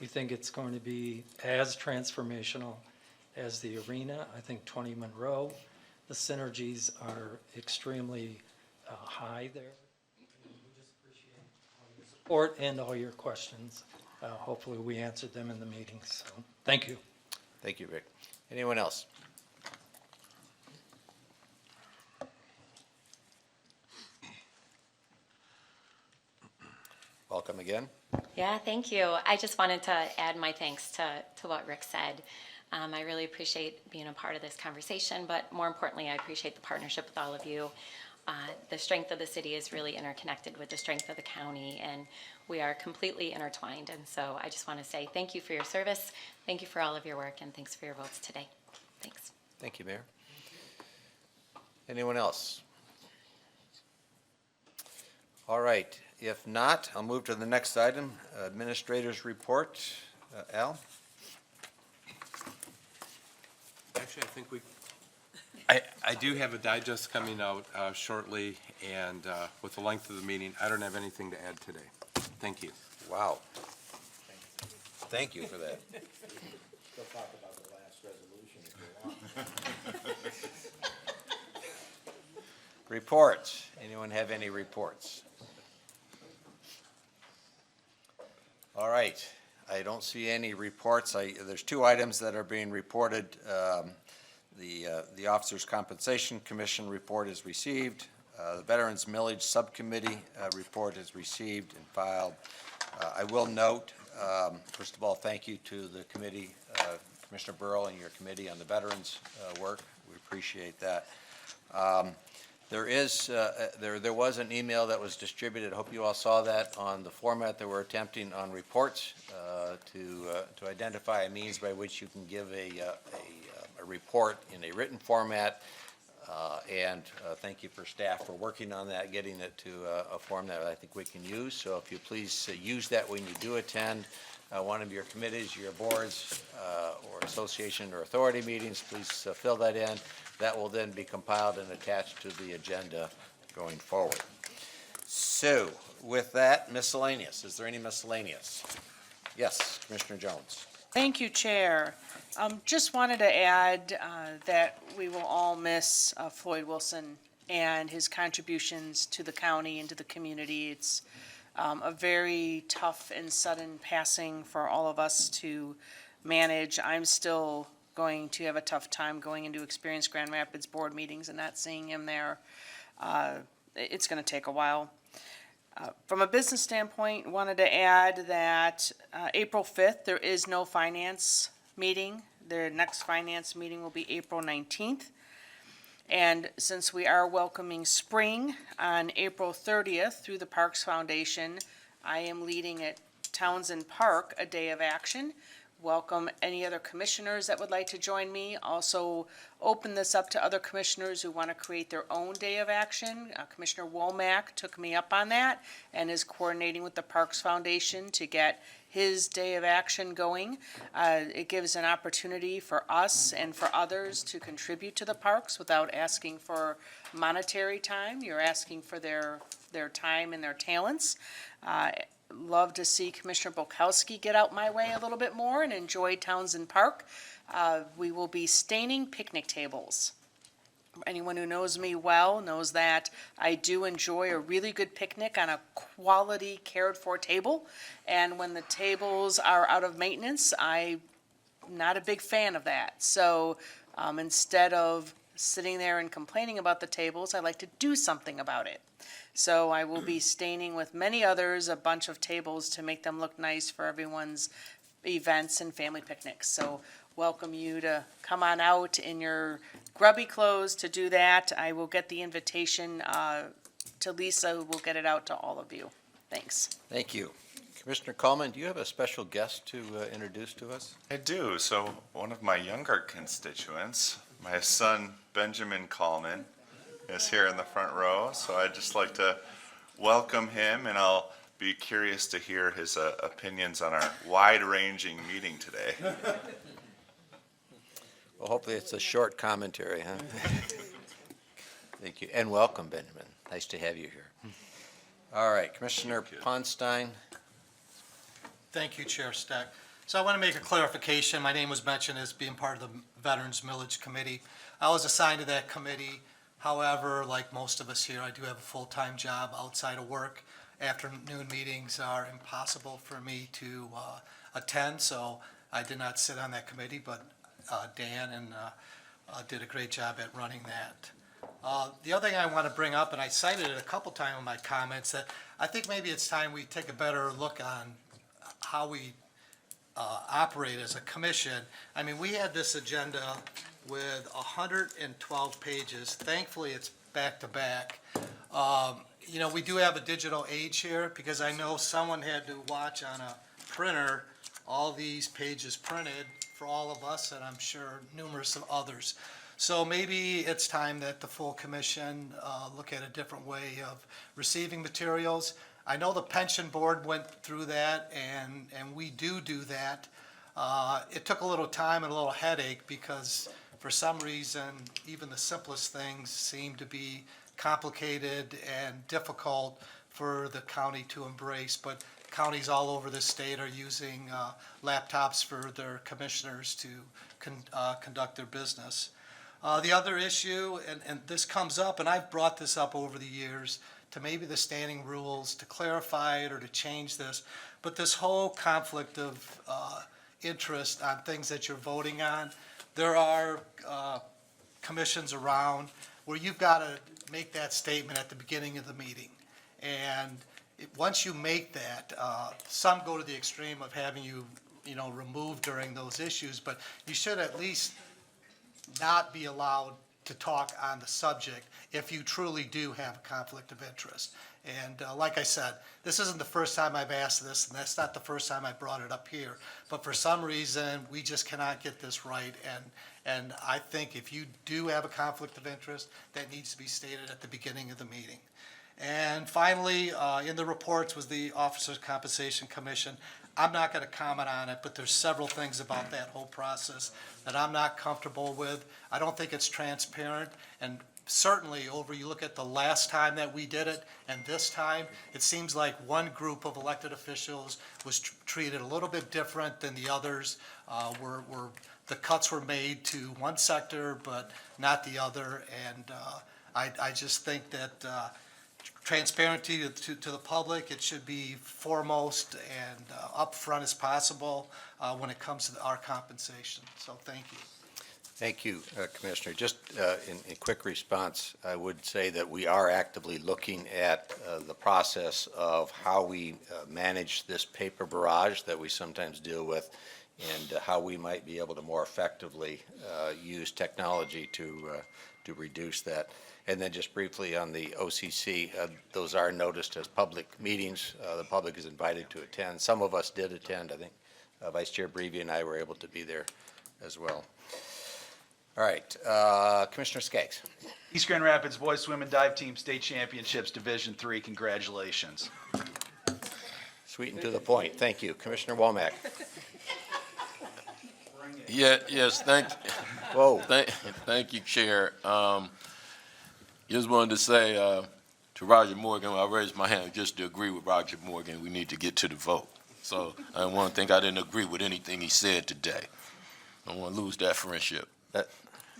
We think it's going to be as transformational as the arena. I think 20 Monroe, the synergies are extremely high there. We just appreciate all your support and all your questions. Hopefully we answered them in the meeting, so thank you. Thank you, Rick. Anyone else? Welcome again. Yeah, thank you. I just wanted to add my thanks to what Rick said. I really appreciate being a part of this conversation, but more importantly, I appreciate the partnership with all of you. The strength of the city is really interconnected with the strength of the county, and we are completely intertwined. And so I just want to say thank you for your service, thank you for all of your work, and thanks for your votes today. Thanks. Thank you, Mayor. Anyone else? All right, if not, I'll move to the next item, Administrator's Report. Al? Actually, I think I do have a digest coming out shortly, and with the length of the meeting, I don't have anything to add today. Thank you. Wow. Thank you for that. Still talk about the last resolution if you want. Reports. Anyone have any reports? All right. I don't see any reports. There's 2 items that are being reported. The Officers' Compensation Commission report is received. The Veterans Millage Subcommittee report is received and filed. I will note, first of all, thank you to the committee, Commissioner Burrow and your committee on the veterans work. We appreciate that. There was an email that was distributed, I hope you all saw that, on the format that we're attempting on reports to identify a means by which you can give a report in a written format. And thank you for staff for working on that, getting it to a form that I think we can use. So if you please use that when you do attend one of your committees, your boards, or association or authority meetings, please fill that in. That will then be compiled and attached to the agenda going forward. So with that, miscellaneous. Is there any miscellaneous? Yes, Commissioner Jones. Thank you, Chair. Just wanted to add that we will all miss Floyd Wilson and his contributions to the county and to the community. It's a very tough and sudden passing for all of us to manage. I'm still going to have a tough time going into Experience Grand Rapids board meetings and not seeing him there. It's going to take a while. From a business standpoint, wanted to add that April 5th, there is no finance meeting. Their next finance meeting will be April 19th. And since we are welcoming spring on April 30th through the Parks Foundation, I am leading at Townsend Park a day of action. Welcome any other commissioners that would like to join me. Also open this up to other commissioners who want to create their own day of action. Commissioner Womack took me up on that and is coordinating with the Parks Foundation to get his day of action going. It gives an opportunity for us and for others to contribute to the parks without asking for monetary time. You're asking for their time and their talents. Love to see Commissioner Bulkowski get out my way a little bit more and enjoy Townsend Park. We will be staining picnic tables. Anyone who knows me well knows that I do enjoy a really good picnic on a quality cared-for table. And when the tables are out of maintenance, I'm not a big fan of that. So instead of sitting there and complaining about the tables, I like to do something about it. So I will be staining with many others a bunch of tables to make them look nice for everyone's events and family picnics. So welcome you to come on out in your grubby clothes to do that. I will get the invitation to Lisa, who will get it out to all of you. Thanks. Thank you. Commissioner Coleman, do you have a special guest to introduce to us? I do. So one of my younger constituents, my son Benjamin Coleman, is here in the front row. So I'd just like to welcome him, and I'll be curious to hear his opinions on our wide-ranging meeting today. Well, hopefully it's a short commentary, huh? Thank you, and welcome, Benjamin. Nice to have you here. All right, Commissioner Ponstein. Thank you, Chair Stack. So I want to make a clarification. My name was mentioned as being part of the Veterans Millage Committee. I was assigned to that committee. However, like most of us here, I do have a full-time job outside of work. Afternoon meetings are impossible for me to attend, so I did not sit on that committee, but Dan did a great job at running that. The other thing I want to bring up, and I cited it a couple times in my comments, that I think maybe it's time we take a better look on how we operate as a commission. I mean, we had this agenda with 112 pages. Thankfully, it's back to back. You know, we do have a digital age here, because I know someone had to watch on a printer all these pages printed for all of us, and I'm sure numerous of others. So maybe it's time that the full commission look at a different way of receiving materials. I know the pension board went through that, and we do that. It took a little time and a little headache, because for some reason, even the simplest things seem to be complicated and difficult for the county to embrace. But counties all over the state are using laptops for their commissioners to conduct their business. The other issue, and this comes up, and I've brought this up over the years, to maybe the standing rules, to clarify it or to change this, but this whole conflict of interest on things that you're voting on, there are commissions around where you've got to make that statement at the beginning of the meeting. And once you make that, some go to the extreme of having you, removed during those issues, but you should at least not be allowed to talk on the subject if you truly do have a conflict of interest. And like I said, this isn't the first time I've asked this, and that's not the first time I brought it up here. But for some reason, we just cannot get this right. And I think if you do have a conflict of interest, that needs to be stated at the beginning of the meeting. And finally, in the reports was the Officers' Compensation Commission. I'm not going to comment on it, but there's several things about that whole process that I'm not comfortable with. I don't think it's transparent, and certainly you look at the last time that we did it and this time, it seems like one group of elected officials was treated a little bit different than the others. The cuts were made to one sector, but not the other, and I just think that transparency to the public, it should be foremost and upfront as possible when it comes to our compensation. So thank you. Thank you, Commissioner. Just in quick response, I would say that we are actively looking at the process of how we manage this paper barrage that we sometimes deal with, and how we might be able to more effectively use technology to reduce that. And then just briefly on the OCC, those are noticed as public meetings. The public is invited to attend. Some of us did attend. I think Vice Chair Breivy and I were able to be there as well. All right, Commissioner Skaggs. East Grand Rapids Boys Swim and Dive Team State Championships Division III, congratulations. Sweet and to the point. Thank you. Commissioner Womack. Yes, thank you, Chair. Just wanted to say to Roger Morgan, I raised my hand just to agree with Roger Morgan. We need to get to the vote. So I want to think I didn't agree with anything he said today. don't want to lose that friendship. That-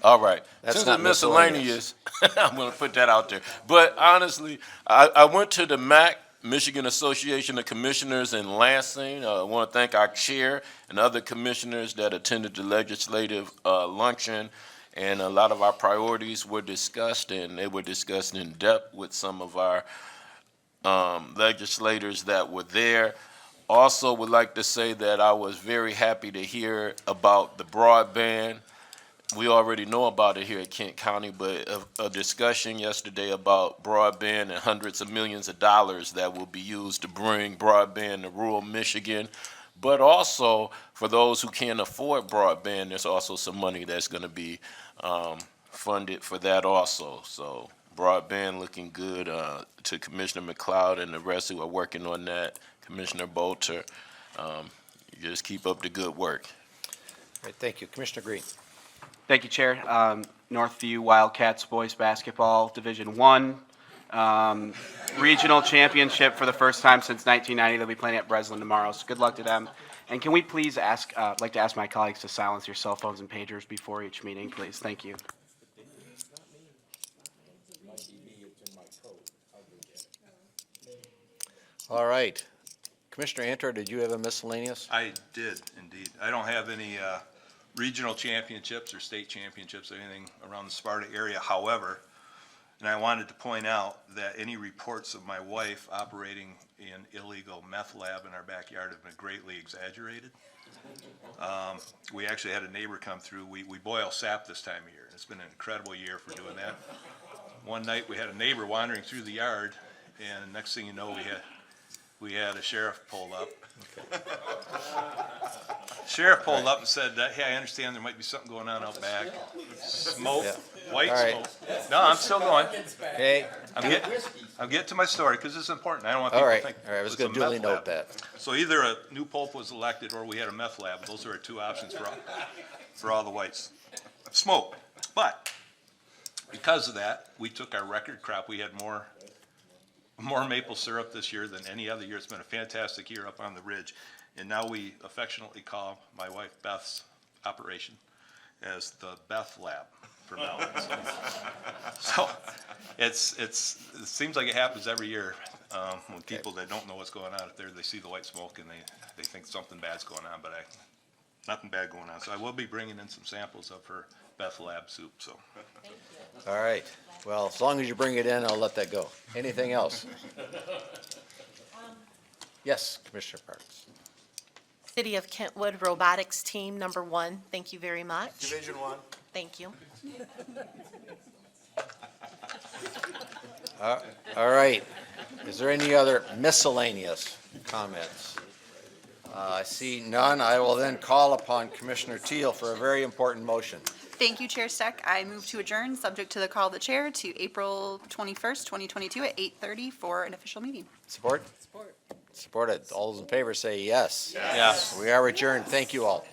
All right. That's Since not it's miscellaneous, I'm going to put that out there. But honestly, I went to the MAC, Michigan Association of Commissioners in Lansing. I want to thank our chair and other commissioners that attended the legislative luncheon. And a lot of our priorities were discussed, and they were discussed in depth with some of our legislators that were there. Also would like to say that I was very happy to hear about the broadband. We already know about it here at Kent County, but a discussion yesterday about broadband and hundreds of millions of dollars that will be used to bring broadband to rural Michigan. But also, for those who can't afford broadband, there's also some money that's going to be funded for that also. So broadband looking good to Commissioner McLeod and the rest who are working on that. Commissioner Bolter, you just keep up the good work. All right, thank you. Commissioner Green. Thank you, Chair. Northview Wildcats Boys Basketball Division I, regional championship for the first time since 1990. They'll be playing at Breslin tomorrow, so good luck to them. And can we please like to ask my colleagues to silence your cell phones and pagers before each meeting, please? Thank you. All right. Commissioner Antor, did you have a miscellaneous? I did, indeed. I don't have any regional championships or state championships or anything around the Sparta area. However, and I wanted to point out that any reports of my wife operating in illegal meth lab in our backyard have been greatly exaggerated. We actually had a neighbor come through. We boil sap this time of year. It's been an incredible year for doing that. One night we had a neighbor wandering through the yard, and next thing you know, we had a sheriff pull up. Sheriff pulled up and said, hey, I understand there might be something going on out back. Smoke, white All right. smoke. No, I'm still going. Okay. I'm getting to my story because it's important. I don't want All people to right. think. All right. I was it's a going to duly meth note lab. that. So either a new pope was elected or we had a meth lab. Those are our two options for all the whites. Smoke. But because of that, we took our record crop. We had more maple syrup this year than any other year. It's been a fantastic year up on the ridge. And now we affectionately call my wife Beth's operation as the Beth Lab from now on. So it seems like it happens every year when people that don't know what's going on out there, they see the white smoke and they think something bad's going on, but nothing bad going on. So I will be bringing in some samples of her Beth Lab soup. So. All right. Well, as long as you bring it in, I'll let that go. Anything else? Yes, Commissioner Parks. City of Kentwood Robotics Team Number 1, thank you very much. Division 1. Thank you. All right. Is there any other miscellaneous comments? I see none. I will then call upon Commissioner Teal for a very important motion. Thank you, Chair Steck. I move to adjourn, subject to the call of the chair, to April 21st, 2022 at 8:30 for an official meeting. Support? Support. Supported. All those in favor say yes. Yes. We are adjourned. Thank you all.